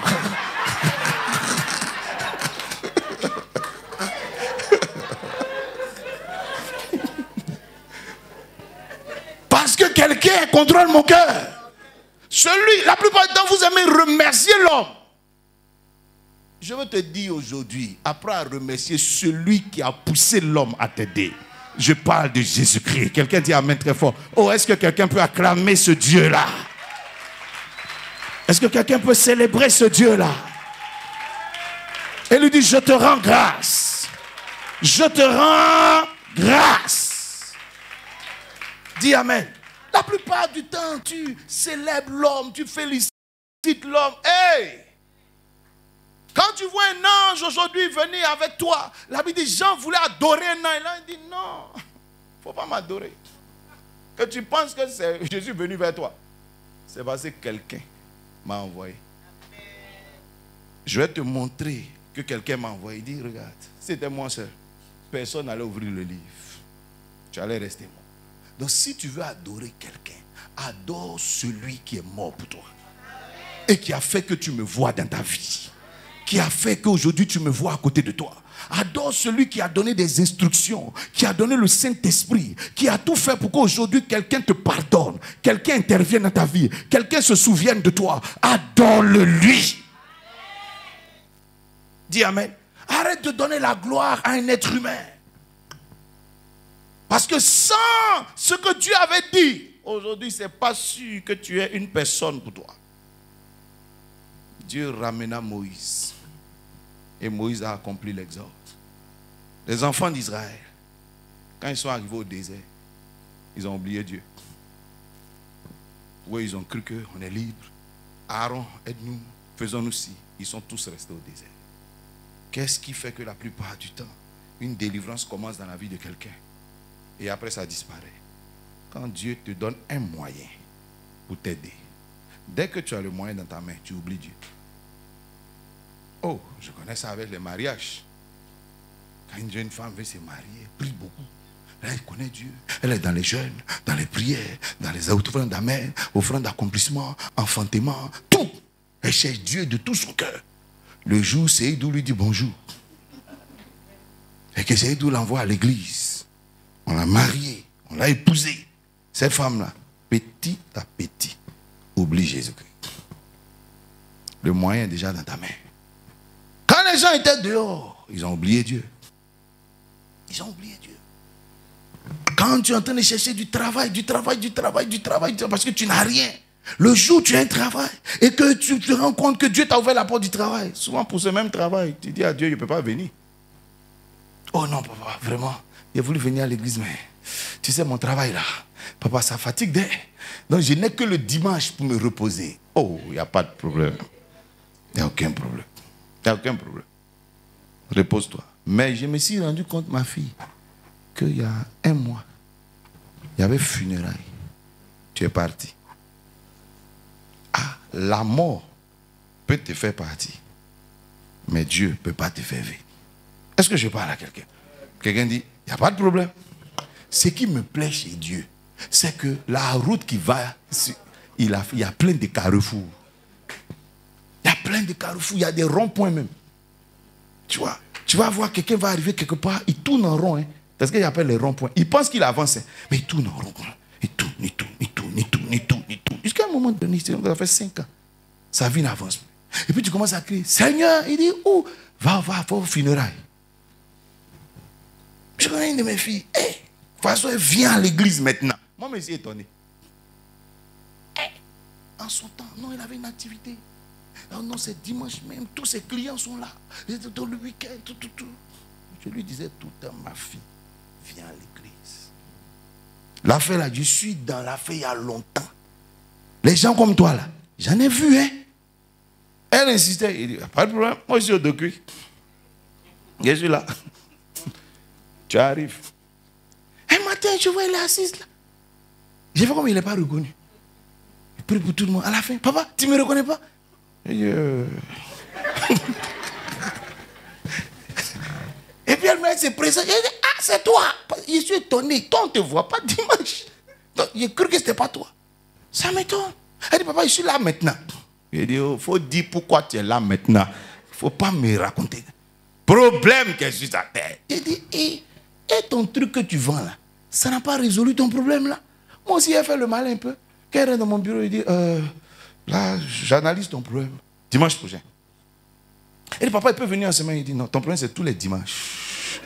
Parce que quelqu'un contrôle mon cœur. La plupart du temps, vous aimez remercier l'homme. Je veux te dire aujourd'hui, apprends à remercier celui qui a poussé l'homme à t'aider. Je parle de Jésus-Christ. Quelqu'un dit amen très fort. Oh, est-ce que quelqu'un peut acclamer ce Dieu-là? Est-ce que quelqu'un peut célébrer ce Dieu-là? Et lui dit, je te rends grâce. Je te rends grâce. Dis amen. La plupart du temps, tu célèbres l'homme, tu félicites l'homme. Hey! Quand tu vois un ange aujourd'hui venir avec toi, la Bible dit, Jean voulait adorer un ange. Et là, il dit, non, il ne faut pas m'adorer. Que tu penses que c'est Jésus venu vers toi. C'est parce que quelqu'un m'a envoyé. Je vais te montrer que quelqu'un m'a envoyé. Il dit, regarde, c'était moi seul. Personne n'allait ouvrir le livre. Tu allais rester mort. Donc si tu veux adorer quelqu'un, adore celui qui est mort pour toi. Et qui a fait que tu me vois dans ta vie. Qui a fait qu'aujourd'hui tu me vois à côté de toi. Adore celui qui a donné des instructions, qui a donné le Saint-Esprit, qui a tout fait pour qu'aujourd'hui quelqu'un te pardonne, quelqu'un intervienne dans ta vie, quelqu'un se souvienne de toi. Adore-le lui. Dis amen. Arrête de donner la gloire à un être humain. Parce que sans ce que Dieu avait dit, aujourd'hui c'est pas sûr que tu es une personne pour toi. Dieu ramena Moïse. Et Moïse a accompli l'exode. Les enfants d'Israël, quand ils sont arrivés au désert, ils ont oublié Dieu. Oui, ils ont cru qu'on est libre. Aaron, aide-nous, faisons-nous ci. Ils sont tous restés au désert. Qu'est-ce qui fait que la plupart du temps, une délivrance commence dans la vie de quelqu'un et après ça disparaît? Quand Dieu te donne un moyen pour t'aider, dès que tu as le moyen dans ta main, tu oublies Dieu. Oh, je connais ça avec les mariages. Quand une jeune femme veut se marier, elle prie beaucoup. Là, elle connaît Dieu. Elle est dans les jeûnes, dans les prières, dans les offrandes d'amen, offrandes d'accomplissement, enfantement, tout. Elle cherche Dieu de tout son cœur. Le jour, Seydou lui dit bonjour. Et que Seydou l'envoie à l'église. On l'a mariée, on l'a épousée. Cette femme-là, petit à petit, oublie Jésus-Christ. Le moyen est déjà dans ta main. Quand les gens étaient dehors, ils ont oublié Dieu. Ils ont oublié Dieu. Quand tu es en train de chercher du travail, parce que tu n'as rien. Le jour où tu as un travail et que tu te rends compte que Dieu t'a ouvert la porte du travail, souvent pour ce même travail, tu dis à Dieu, je ne peux pas venir. Oh non, papa, vraiment, j'ai voulu venir à l'église, mais tu sais, mon travail là, papa, ça fatigue d'être. Donc je n'ai que le dimanche pour me reposer. Oh, il n'y a pas de problème. Il n'y a aucun problème. Il n'y a aucun problème. Repose-toi. Mais je me suis rendu compte, ma fille, qu'il y a un mois, il y avait funérailles. Tu es parti. Ah, la mort peut te faire partir. Mais Dieu ne peut pas te faire vivre. Est-ce que je parle à quelqu'un? Quelqu'un dit, il n'y a pas de problème. Ce qui me plaît chez Dieu, c'est que la route qui va, il y a plein de carrefours. Il y a plein de carrefours, il y a des ronds-points même. Tu vois, tu vas voir quelqu'un va arriver quelque part, il tourne en rond. Hein, parce qu'il appelle les ronds-points. Il pense qu'il avance, hein, mais il tourne en rond. Il tourne. Jusqu'à un moment donné, ça fait 5 ans. Sa vie n'avance plus. Et puis tu commences à crier, Seigneur, il dit, où? Va au funérailles. Je connais une de mes filles. Hey, de toute façon, elle vient à l'église maintenant. Moi, je me suis étonné. Hey, en son temps, non, il avait une activité. Alors, non, c'est dimanche même, tous ses clients sont là. Dans le week-end, tout. Je lui disais tout le temps, ma fille, viens à l'église. L'affaire là, je suis dans l'affaire il y a longtemps. Les gens comme toi là, j'en ai vu, hein. Elle insistait, il dit, pas de problème, moi je suis au docu. Je suis là. Tu arrives. Un matin, je vois, elle est assise là. J'ai vu comme il n'est pas reconnu. Il prie pour tout le monde. À la fin, papa, tu ne me reconnais pas? Et puis elle m'a dit, c'est présent. Je dit, ah, c'est toi. Je suis étonné. Toi, on ne te voit pas dimanche. Donc, j'ai cru que ce n'était pas toi. Ça m'étonne. Elle dit, papa, je suis là maintenant. Il dit, il faut dire pourquoi tu es là maintenant. Il ne faut pas me raconter. Problème que je suis à terre. Il dit, et ton truc que tu vends là, ça n'a pas résolu ton problème là. Moi aussi, j'ai fait le mal un peu. Quand elle est dans mon bureau, il dit, là, j'analyse ton problème. Dimanche prochain. Il dit, papa, il peut venir en semaine. Il dit, non, ton problème, c'est tous les dimanches.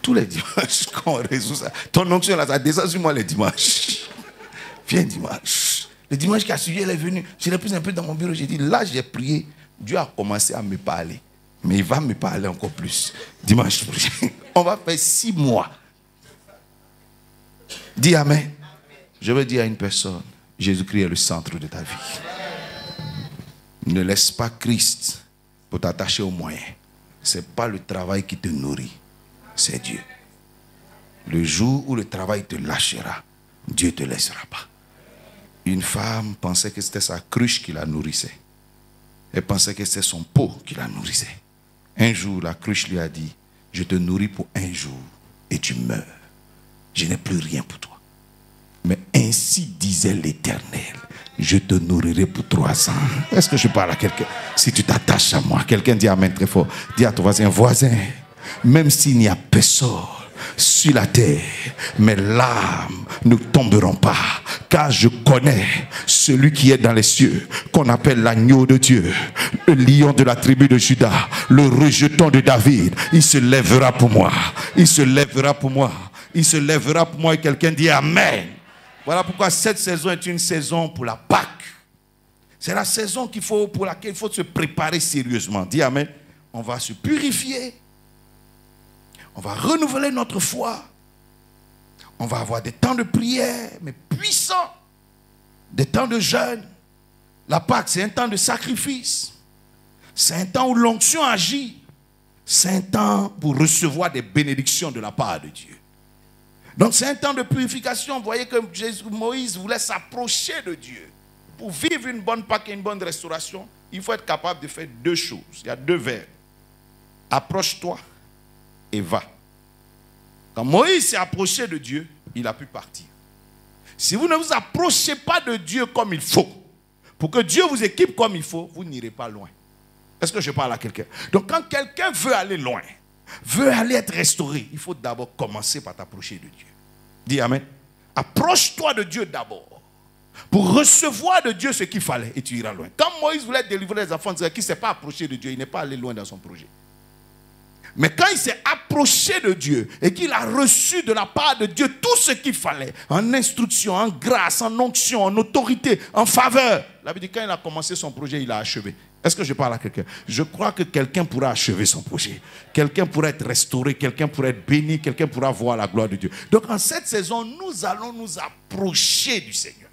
Tous les dimanches, quand on résout ça. Ton onction là, ça descend sur moi les dimanches. Viens dimanche. Le dimanche qui a suivi, elle est venue. Je l'ai prise un peu dans mon bureau. J'ai dit, là, j'ai prié. Dieu a commencé à me parler. Mais il va me parler encore plus. Dimanche prochain. On va faire 6 mois. Dis amen. Je veux dire à une personne, Jésus-Christ est le centre de ta vie. Ne laisse pas Christ pour t'attacher aux moyens. Ce n'est pas le travail qui te nourrit. C'est Dieu. Le jour où le travail te lâchera, Dieu ne te laissera pas. Une femme pensait que c'était sa cruche qui la nourrissait. Elle pensait que c'était son pot qui la nourrissait. Un jour, la cruche lui a dit, je te nourris pour 1 jour et tu meurs. Je n'ai plus rien pour toi. Mais ainsi disait l'Éternel, je te nourrirai pour 3 ans. Est-ce que je parle à quelqu'un? Si tu t'attaches à moi, quelqu'un dit amen très fort. Dis à ton voisin, même s'il n'y a personne sur la terre, mes larmes ne tomberont pas, car je connais celui qui est dans les cieux, qu'on appelle l'agneau de Dieu, le lion de la tribu de Juda, le rejeton de David. Il se lèvera pour moi. Il se lèvera pour moi. Il se lèvera pour moi. Et quelqu'un dit amen. Voilà pourquoi cette saison est une saison pour la Pâque. C'est la saison pour laquelle il faut se préparer sérieusement. Dis amen. On va se purifier. On va renouveler notre foi. On va avoir des temps de prière, mais puissants. Des temps de jeûne. La Pâque, c'est un temps de sacrifice. C'est un temps où l'onction agit. C'est un temps pour recevoir des bénédictions de la part de Dieu. Donc c'est un temps de purification. Vous voyez que Moïse voulait s'approcher de Dieu. Pour vivre une bonne Pâque et une bonne restauration, il faut être capable de faire 2 choses. Il y a 2 verbes. Approche-toi et va. Quand Moïse s'est approché de Dieu, il a pu partir. Si vous ne vous approchez pas de Dieu comme il faut, pour que Dieu vous équipe comme il faut, vous n'irez pas loin. Est-ce que je parle à quelqu'un? Donc quand quelqu'un veut aller loin, veut aller être restauré, il faut d'abord commencer par t'approcher de Dieu. Dis amen. Approche-toi de Dieu d'abord, pour recevoir de Dieu ce qu'il fallait, et tu iras loin. Quand Moïse voulait délivrer les enfants d'Israël, qui ne s'est pas approché de Dieu, il n'est pas allé loin dans son projet. Mais quand il s'est approché de Dieu et qu'il a reçu de la part de Dieu tout ce qu'il fallait, en instruction, en grâce, en onction, en autorité, en faveur, la Bible dit quand il a commencé son projet, il a achevé. Est-ce que je parle à quelqu'un? Je crois que quelqu'un pourra achever son projet. Quelqu'un pourra être restauré, quelqu'un pourra être béni, quelqu'un pourra voir la gloire de Dieu. Donc en cette saison, nous allons nous approcher du Seigneur.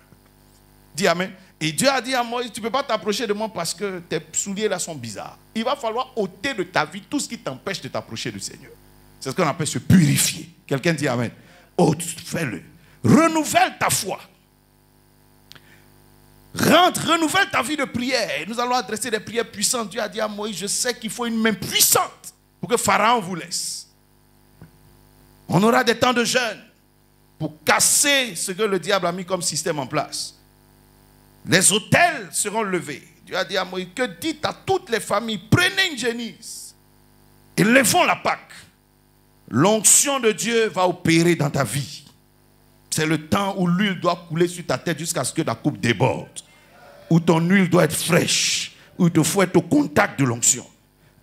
Dis Amen. Et Dieu a dit à Moïse, tu ne peux pas t'approcher de moi parce que tes souliers là sont bizarres. Il va falloir ôter de ta vie tout ce qui t'empêche de t'approcher du Seigneur. C'est ce qu'on appelle se purifier. Quelqu'un dit Amen. Ôte, fais-le. Renouvelle ta foi. Rentre, renouvelle ta vie de prière. Et nous allons adresser des prières puissantes. Dieu a dit à Moïse, je sais qu'il faut une main puissante pour que Pharaon vous laisse. On aura des temps de jeûne pour casser ce que le diable a mis comme système en place. Les autels seront levés. Dieu a dit à Moïse, que dites à toutes les familles, prenez une génisse et levons la Pâque. L'onction de Dieu va opérer dans ta vie. C'est le temps où l'huile doit couler sur ta tête jusqu'à ce que ta coupe déborde. Où ton huile doit être fraîche. Où il te faut être au contact de l'onction.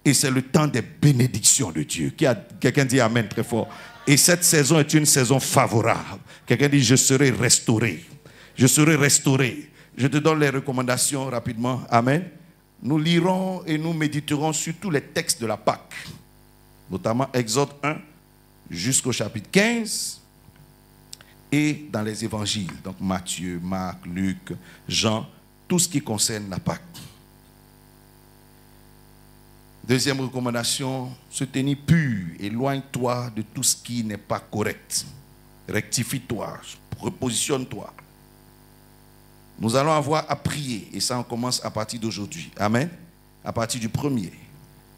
Et c'est le temps des bénédictions de Dieu. Quelqu'un dit Amen très fort. Et cette saison est une saison favorable. Quelqu'un dit, je serai restauré. Je serai restauré. Je te donne les recommandations rapidement. Amen. Nous lirons et nous méditerons sur tous les textes de la Pâque. Notamment Exode 1 jusqu'au chapitre 15. Et dans les évangiles. Donc Matthieu, Marc, Luc, Jean. Tout ce qui concerne la Pâque. Deuxième recommandation, se tenir pur. Éloigne-toi de tout ce qui n'est pas correct. Rectifie-toi. Repositionne-toi. Nous allons avoir à prier. Et ça, on commence à partir d'aujourd'hui. Amen. À partir du 1er.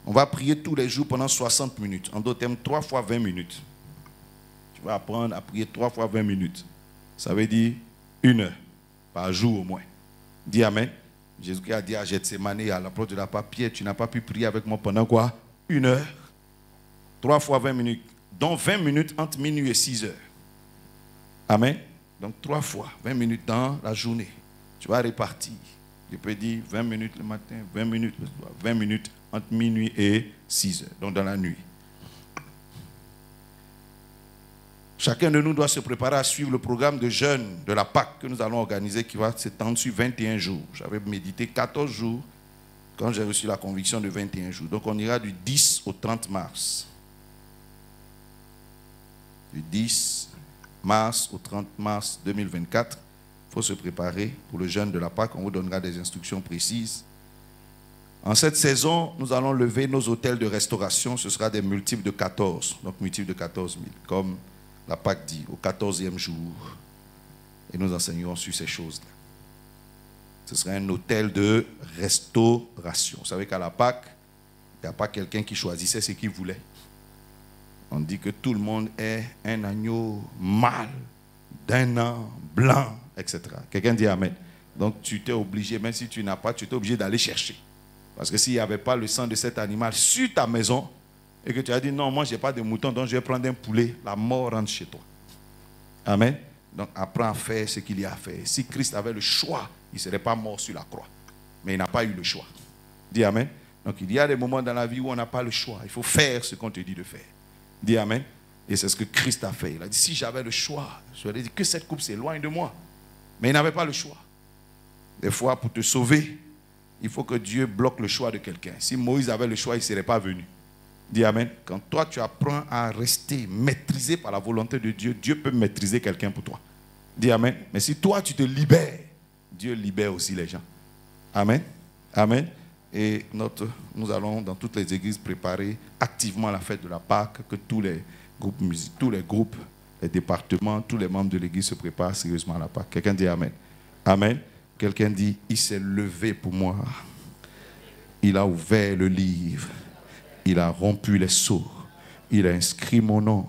On va prier tous les jours pendant 60 minutes. En d'autres termes, 3 fois 20 minutes. Tu vas apprendre à prier 3 fois 20 minutes. Ça veut dire 1 heure par jour au moins. Dis Amen. Jésus a dit à Gethsémane, à l'approche de la Pierre, tu n'as pas pu prier avec moi pendant quoi? 1 heure. 3 fois 20 minutes. Donc 20 minutes entre minuit et 6 heures. Amen. Donc 3 fois 20 minutes dans la journée. Tu vas répartir. Je peux dire 20 minutes le matin, 20 minutes le soir, 20 minutes entre minuit et 6 heures. Donc dans la nuit. Chacun de nous doit se préparer à suivre le programme de jeûne de la Pâque que nous allons organiser qui va s'étendre sur 21 jours. J'avais médité 14 jours quand j'ai reçu la conviction de 21 jours. Donc on ira du 10 au 30 mars. Du 10 mars au 30 mars 2024. Il faut se préparer pour le jeûne de la Pâque. On vous donnera des instructions précises. En cette saison, nous allons lever nos hôtels de restauration. Ce sera des multiples de 14. Donc multiples de 14 000. Comme la Pâque dit, au 14e jour. Et nous enseignerons sur ces choses-là. Ce sera un hôtel de restauration. Vous savez qu'à la Pâque, il n'y a pas quelqu'un qui choisissait ce qu'il voulait. On dit que tout le monde est un agneau mâle, d'un an, blanc, etc. Quelqu'un dit Amen. Donc tu t'es obligé, même si tu n'as pas, tu t'es obligé d'aller chercher. Parce que s'il n'y avait pas le sang de cet animal sur ta maison, et que tu as dit non, moi je n'ai pas de mouton, donc je vais prendre un poulet, la mort rentre chez toi. Amen. Donc apprends à faire ce qu'il y a à faire. Si Christ avait le choix, il ne serait pas mort sur la croix. Mais il n'a pas eu le choix. Dis Amen. Donc il y a des moments dans la vie où on n'a pas le choix. Il faut faire ce qu'on te dit de faire. Dis Amen. Et c'est ce que Christ a fait. Il a dit, si j'avais le choix, je lui ai dit que cette coupe s'éloigne de moi. Mais il n'avait pas le choix. Des fois, pour te sauver, il faut que Dieu bloque le choix de quelqu'un. Si Moïse avait le choix, il ne serait pas venu. Dis Amen. Quand toi, tu apprends à rester maîtrisé par la volonté de Dieu, Dieu peut maîtriser quelqu'un pour toi. Dis Amen. Mais si toi, tu te libères, Dieu libère aussi les gens. Amen. Amen. Et nous allons dans toutes les églises préparer activement la fête de la Pâque, que tous les groupes musiques, tous les groupes, les départements, tous les membres de l'église se préparent sérieusement à la Pâque. Quelqu'un dit Amen. Amen. Quelqu'un dit, il s'est levé pour moi. Il a ouvert le livre. Il a rompu les sceaux. Il a inscrit mon nom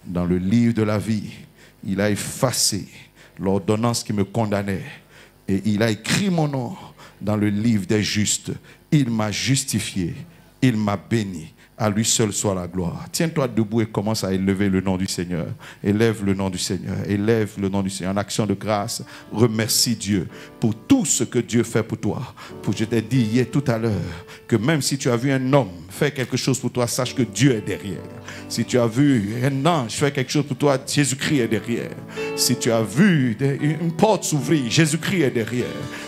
dans le livre de la vie. Il a effacé l'ordonnance qui me condamnait. Et il a écrit mon nom dans le livre des justes. Il m'a justifié. Il m'a béni À lui seul soit la gloire. Tiens-toi debout et commence à élever le nom du Seigneur. Élève le nom du Seigneur. Élève le nom du Seigneur. En action de grâce, remercie Dieu pour tout ce que Dieu fait pour toi. Je t'ai dit hier tout à l'heure que même si tu as vu un homme faire quelque chose pour toi, sache que Dieu est derrière. Si tu as vu un ange faire quelque chose pour toi, Jésus-Christ est derrière. Si tu as vu une porte s'ouvrir, Jésus-Christ est derrière.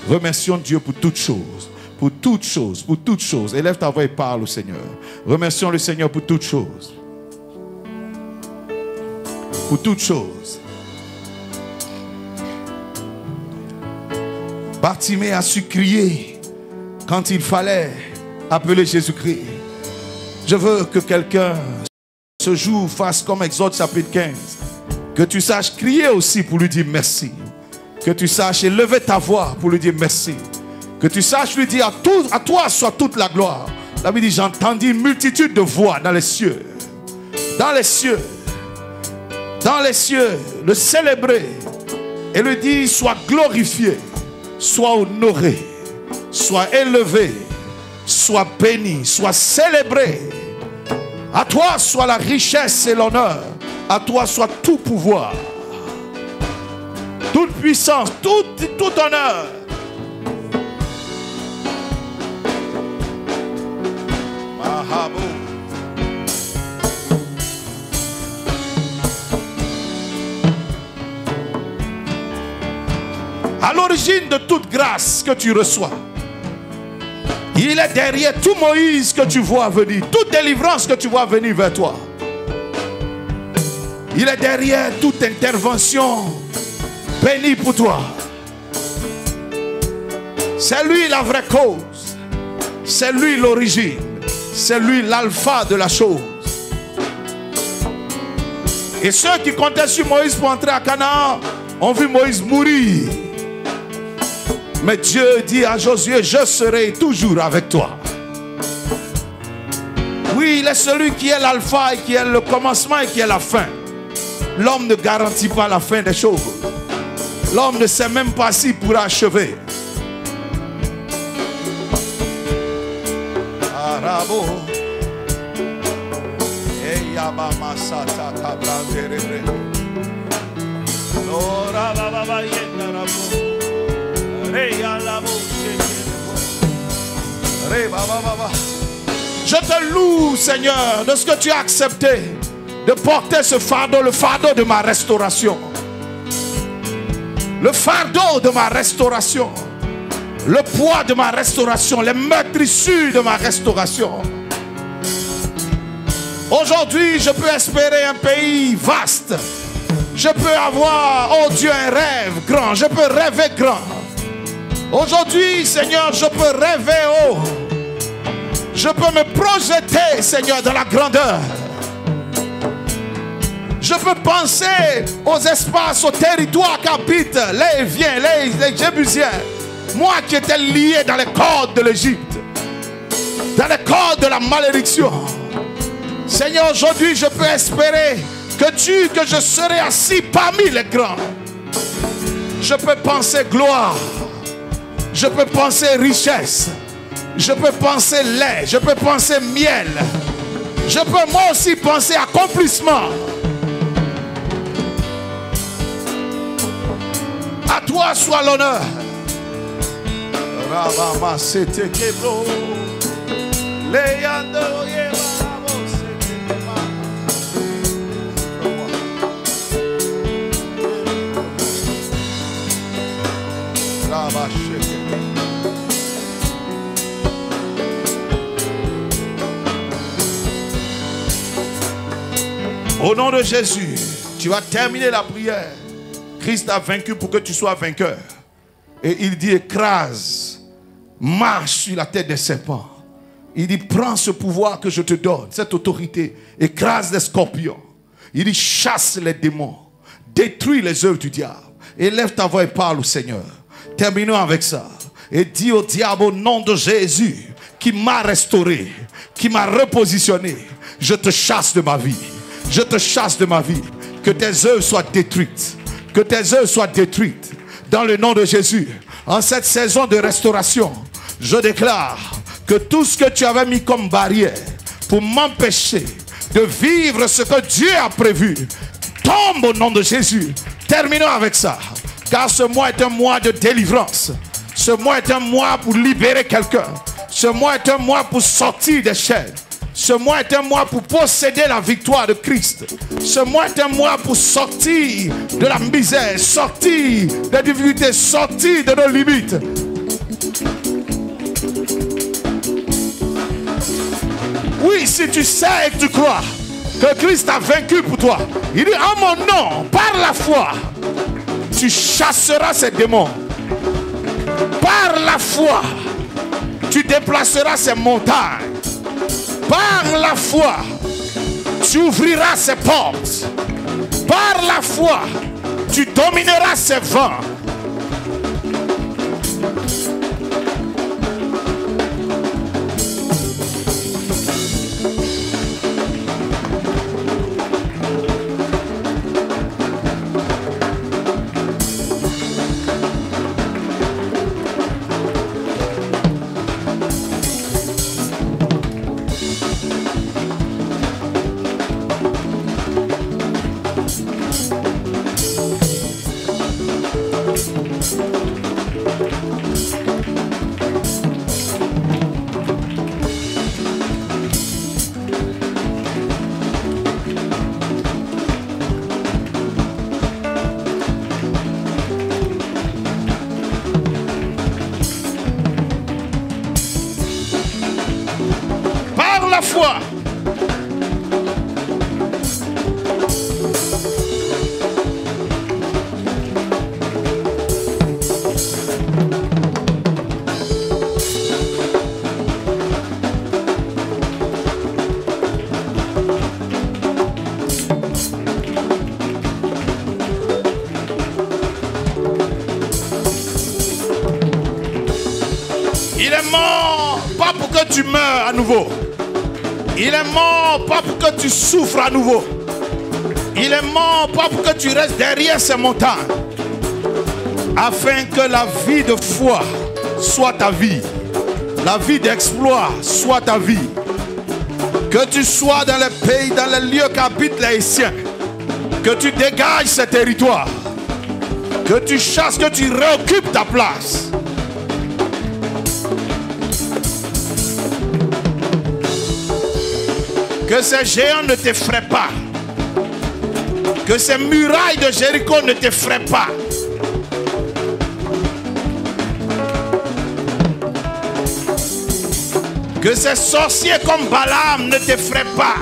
Remercions Dieu pour toutes choses. Pour toutes choses, pour toutes choses. Élève ta voix et parle au Seigneur. Remercions le Seigneur pour toutes choses. Pour toutes choses. Bartimée a su crier quand il fallait appeler Jésus-Christ. Je veux que quelqu'un ce jour fasse comme Exode chapitre 15. Que tu saches crier aussi pour lui dire merci. Que tu saches élever ta voix pour lui dire merci. Que tu saches lui dire à toi soit toute la gloire. La Bible dit, j'entendis une multitude de voix dans les cieux. Dans les cieux. Dans les cieux. Le célébrer. Et lui dit, sois glorifié. Sois honoré. Sois élevé. Sois béni. Sois célébré. À toi soit la richesse et l'honneur. À toi soit tout pouvoir. Toute puissance. Tout honneur. À l'origine de toute grâce que tu reçois, il est derrière tout Moïse que tu vois venir, toute délivrance que tu vois venir vers toi. Il est derrière toute intervention bénie pour toi. C'est lui la vraie cause. C'est lui l'origine. C'est lui l'alpha de la chose. Et ceux qui comptaient sur Moïse pour entrer à Canaan ont vu Moïse mourir. Mais Dieu dit à Josué, je serai toujours avec toi. Oui, il est celui qui est l'alpha et qui est le commencement et qui est la fin. L'homme ne garantit pas la fin des choses. L'homme ne sait même pas s'il pourra achever. Arabo. Je te loue, Seigneur, de ce que tu as accepté de porter ce fardeau, le fardeau de ma restauration. Le fardeau de ma restauration. Le poids de ma restauration, les meurtrissures de ma restauration. Aujourd'hui, je peux espérer un pays vaste. Je peux avoir, oh Dieu, un rêve grand. Je peux rêver grand. Aujourd'hui, Seigneur, je peux rêver haut. Je peux me projeter, Seigneur, dans la grandeur. Je peux penser aux espaces, aux territoires qu'habitent les Héviens, les Jébusiens. Moi qui étais lié dans les cordes de l'Égypte, dans les cordes de la malédiction. Seigneur, aujourd'hui, je peux espérer que je serai assis parmi les grands. Je peux penser gloire. Je peux penser richesse. Je peux penser lait. Je peux penser miel. Je peux moi aussi penser accomplissement. À toi soit l'honneur. Au nom de Jésus, tu vas terminer la prière. Christ a vaincu pour que tu sois vainqueur. Et il dit écrase, marche sur la tête des serpents. Il dit prends ce pouvoir que je te donne, cette autorité, écrase les scorpions. Il dit chasse les démons, détruis les œuvres du diable. Élève ta voix et parle au Seigneur. Terminons avec ça. Et dis au diable au nom de Jésus qui m'a restauré, qui m'a repositionné, je te chasse de ma vie. Je te chasse de ma vie. Que tes œuvres soient détruites. Que tes œuvres soient détruites. Dans le nom de Jésus. En cette saison de restauration, je déclare que tout ce que tu avais mis comme barrière pour m'empêcher de vivre ce que Dieu a prévu, tombe au nom de Jésus. Terminons avec ça. Car ce mois est un mois de délivrance. Ce mois est un mois pour libérer quelqu'un. Ce mois est un mois pour sortir des chaînes. Ce mois est un mois pour posséder la victoire de Christ. Ce mois est un mois pour sortir de la misère, sortir des difficultés, sortir de nos limites. Oui, si tu sais et que tu crois que Christ a vaincu pour toi, il dit en mon nom, par la foi, tu chasseras ces démons. Par la foi, tu déplaceras ces montagnes. Par la foi, tu ouvriras ces portes. Par la foi, tu domineras ces vents. Par la foi. Il est mort, pas pour que tu meurs à nouveau. Il est mort, pas pour que tu souffres à nouveau. Il est mort, pas pour que tu restes derrière ces montagnes. Afin que la vie de foi soit ta vie. La vie d'exploit soit ta vie. Que tu sois dans les pays, dans les lieux qu'habitent les Haïtiens. Que tu dégages ce territoire. Que tu chasses, que tu réoccupes ta place. Que ces géants ne t'effraient pas. Que ces murailles de Jéricho ne t'effraient pas. Que ces sorciers comme Balaam ne t'effraient pas.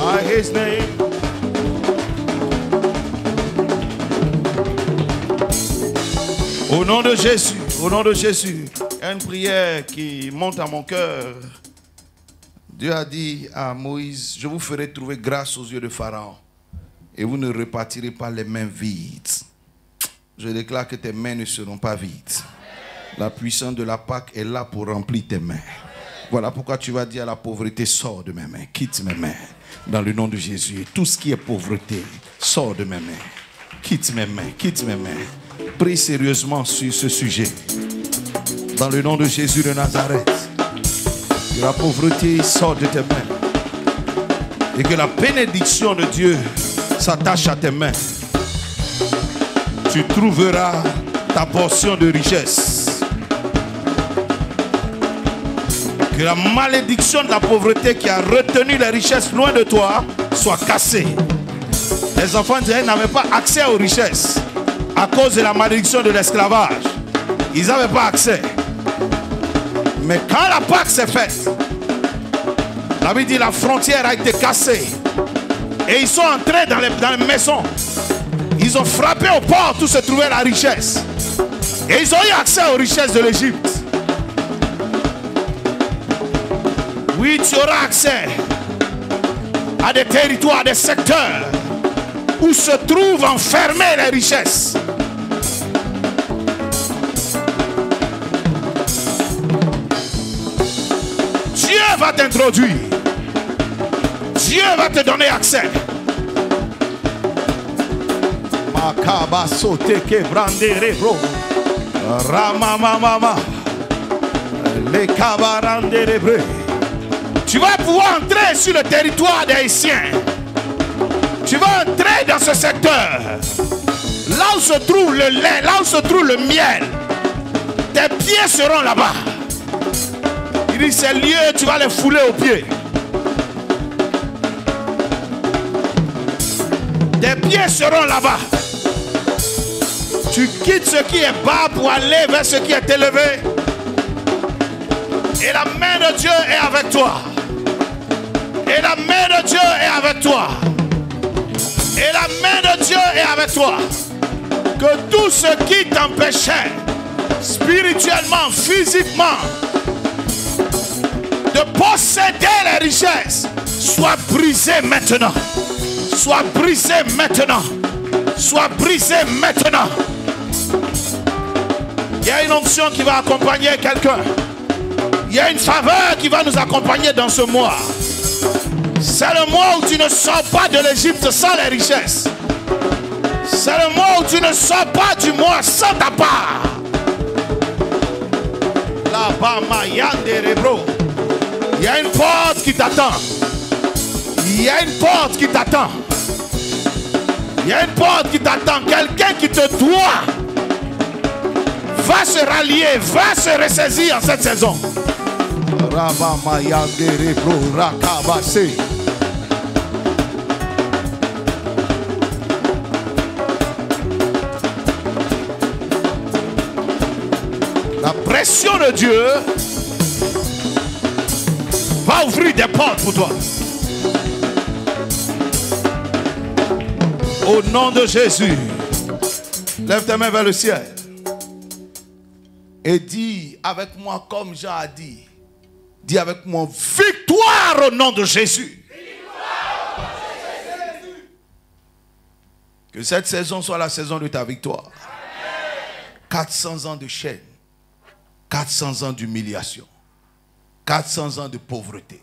By his name. Au nom de Jésus, au nom de Jésus. Une prière qui monte à mon cœur. Dieu a dit à Moïse, je vous ferai trouver grâce aux yeux de Pharaon et vous ne repartirez pas les mains vides. Je déclare que tes mains ne seront pas vides. La puissance de la Pâque est là pour remplir tes mains. Voilà pourquoi tu vas dire à la pauvreté, sors de mes mains, quitte mes mains. Dans le nom de Jésus, tout ce qui est pauvreté, sors de mes mains. Quitte mes mains, quitte mes mains. Prie sérieusement sur ce sujet. Dans le nom de Jésus de Nazareth, que la pauvreté sorte de tes mains et que la bénédiction de Dieu s'attache à tes mains. Tu trouveras ta portion de richesse. Que la malédiction de la pauvreté qui a retenu les richesses loin de toi soit cassée. Les enfants d'Israël n'avaient pas accès aux richesses à cause de la malédiction de l'esclavage. Ils n'avaient pas accès. Mais quand la Pâque s'est faite, la Bible dit la frontière a été cassée. Et ils sont entrés dans les maisons. Ils ont frappé aux portes où se trouvait la richesse. Et ils ont eu accès aux richesses de l'Égypte. Oui, tu auras accès à des territoires, à des secteurs où se trouvent enfermées les richesses. Dieu va t'introduire. Dieu va te donner accès. Makaba sote kebrande rebro. Ramamamama. Les cabarans des Hébreux. Tu vas pouvoir entrer sur le territoire des Haïtiens. Tu vas entrer dans ce secteur. Là où se trouve le lait, là où se trouve le miel. Tes pieds seront là-bas. Il dit, ces lieux, tu vas les fouler aux pieds. Tes pieds seront là-bas. Tu quittes ce qui est bas pour aller vers ce qui est élevé. Et la main de Dieu est avec toi. Et la main de Dieu est avec toi. Et la main de Dieu est avec toi. Que tout ce qui t'empêchait, spirituellement, physiquement, de posséder les richesses, soit brisé maintenant. Soit brisé maintenant. Soit brisé maintenant. Il y a une onction qui va accompagner quelqu'un. Il y a une faveur qui va nous accompagner dans ce mois. C'est le mois où tu ne sors pas de l'Égypte sans les richesses. C'est le mois où tu ne sors pas du mois sans ta part. Là-bas, il y a une porte qui t'attend. Il y a une porte qui t'attend. Il y a une porte qui t'attend. Quelqu'un qui te doit va se rallier, va se ressaisir en cette saison. La pression de Dieu va ouvrir des portes pour toi. Au nom de Jésus, lève tes mains vers le ciel et dis avec moi comme Jean a dit. Dis avec moi, victoire au nom de Jésus. Que cette saison soit la saison de ta victoire. 400 ans de chaîne. 400 ans d'humiliation. 400 ans de pauvreté.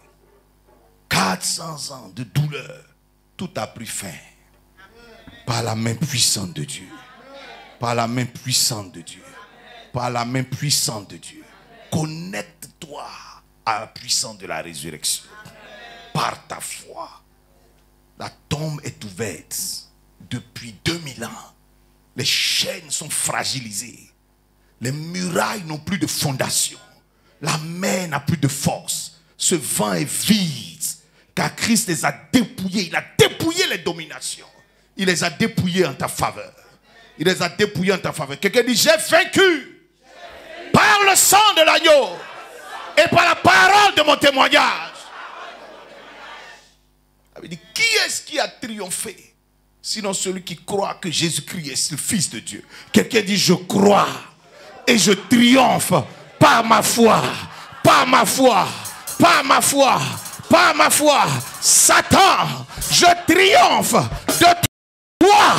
400 ans de douleur. Tout a pris fin. Par la main puissante de Dieu. Par la main puissante de Dieu. Par la main puissante de Dieu. Connecte-toi à la puissance de la résurrection. Par ta foi. La tombe est ouverte depuis 2000 ans. Les chaînes sont fragilisées. Les murailles n'ont plus de fondation. La mer n'a plus de force. Ce vent est vide. Car Christ les a dépouillés. Il a dépouillé les dominations. Il les a dépouillés en ta faveur. Il les a dépouillés en ta faveur. Quelqu'un dit, j'ai vaincu par le sang de l'agneau et par la parole de mon témoignage. Il dit, qui est-ce qui a triomphé? Sinon celui qui croit que Jésus-Christ est le Fils de Dieu. Quelqu'un dit, je crois et je triomphe par ma foi. Par ma foi. Par ma foi. Par ma foi. Satan, je triomphe de toi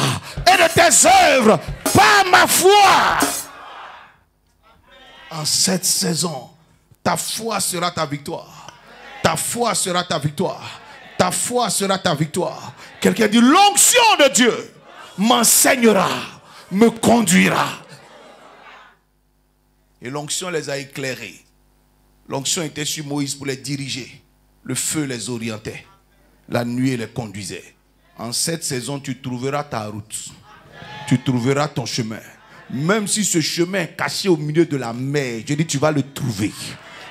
et de tes œuvres par ma foi. En cette saison, ta foi sera ta victoire. Ta foi sera ta victoire. Ta foi sera ta victoire. Quelqu'un dit, l'onction de Dieu m'enseignera, me conduira. Et l'onction les a éclairés. L'onction était sur Moïse pour les diriger. Le feu les orientait. La nuée les conduisait. En cette saison, tu trouveras ta route. Tu trouveras ton chemin. Même si ce chemin est caché au milieu de la mer, je dis, tu vas le trouver.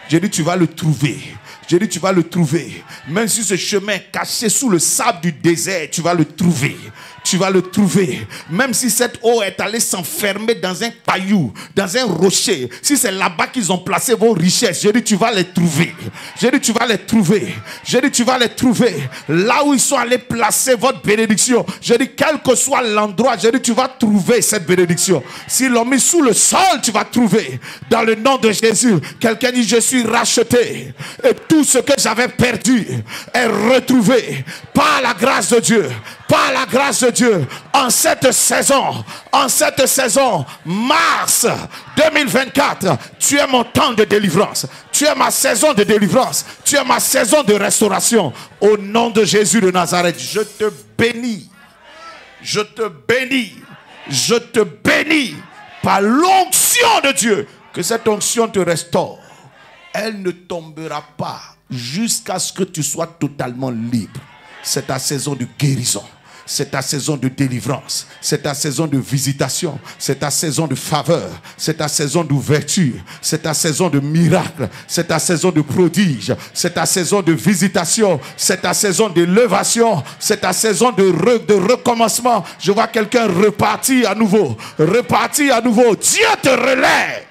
Je dis, tu vas le trouver. Je dis, tu vas le trouver. Même si ce chemin est caché sous le sable du désert, tu vas le trouver. Tu vas le trouver. Même si cette eau est allée s'enfermer dans un caillou, dans un rocher, si c'est là-bas qu'ils ont placé vos richesses, je dis, tu vas les trouver. Je dis, tu vas les trouver. Je dis, tu vas les trouver. Là où ils sont allés placer votre bénédiction, je dis, quel que soit l'endroit, je dis, tu vas trouver cette bénédiction. S'ils l'ont mis sous le sol, tu vas trouver. Dans le nom de Jésus, quelqu'un dit, je suis racheté. Et tout ce que j'avais perdu est retrouvé par la grâce de Dieu. Par la grâce de Dieu, en cette saison, mars 2024, tu es mon temps de délivrance. Tu es ma saison de délivrance. Tu es ma saison de restauration. Au nom de Jésus de Nazareth, je te bénis. Je te bénis. Je te bénis par l'onction de Dieu. Que cette onction te restaure. elle ne tombera pas jusqu'à ce que tu sois totalement libre. C'est ta saison de guérison. C'est ta saison de délivrance. C'est ta saison de visitation. C'est ta saison de faveur. C'est ta saison d'ouverture. C'est ta saison de miracle. C'est ta saison de prodige. C'est ta saison de visitation. C'est ta saison d'élévation. C'est ta saison de recommencement. Je vois quelqu'un repartir à nouveau. Repartir à nouveau. Dieu te relève.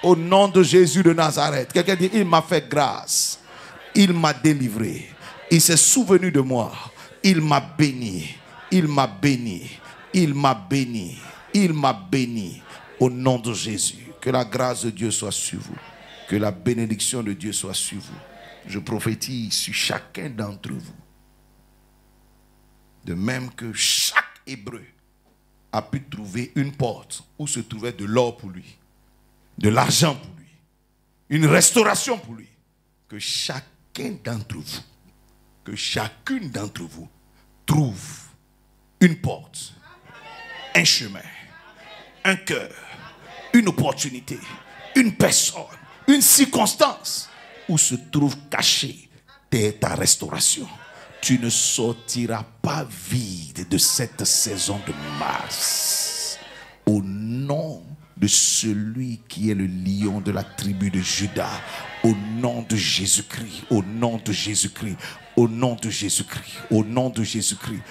Au nom de Jésus de Nazareth. Quelqu'un dit, il m'a fait grâce. Il m'a délivré. Il s'est souvenu de moi. Il m'a béni, il m'a béni, il m'a béni, il m'a béni. Au nom de Jésus, que la grâce de Dieu soit sur vous. Que la bénédiction de Dieu soit sur vous. Je prophétise sur chacun d'entre vous. De même que chaque Hébreu a pu trouver une porte où se trouvait de l'or pour lui, de l'argent pour lui, une restauration pour lui. Que chacun d'entre vous, que chacune d'entre vous trouve une porte, un chemin, un cœur, une opportunité, une personne, une circonstance où se trouve cachée ta restauration. Tu ne sortiras pas vide de cette saison de mars. Au nom de celui qui est le lion de la tribu de Juda, au nom de Jésus-Christ, au nom de Jésus-Christ, au nom de Jésus-Christ, au nom de Jésus-Christ,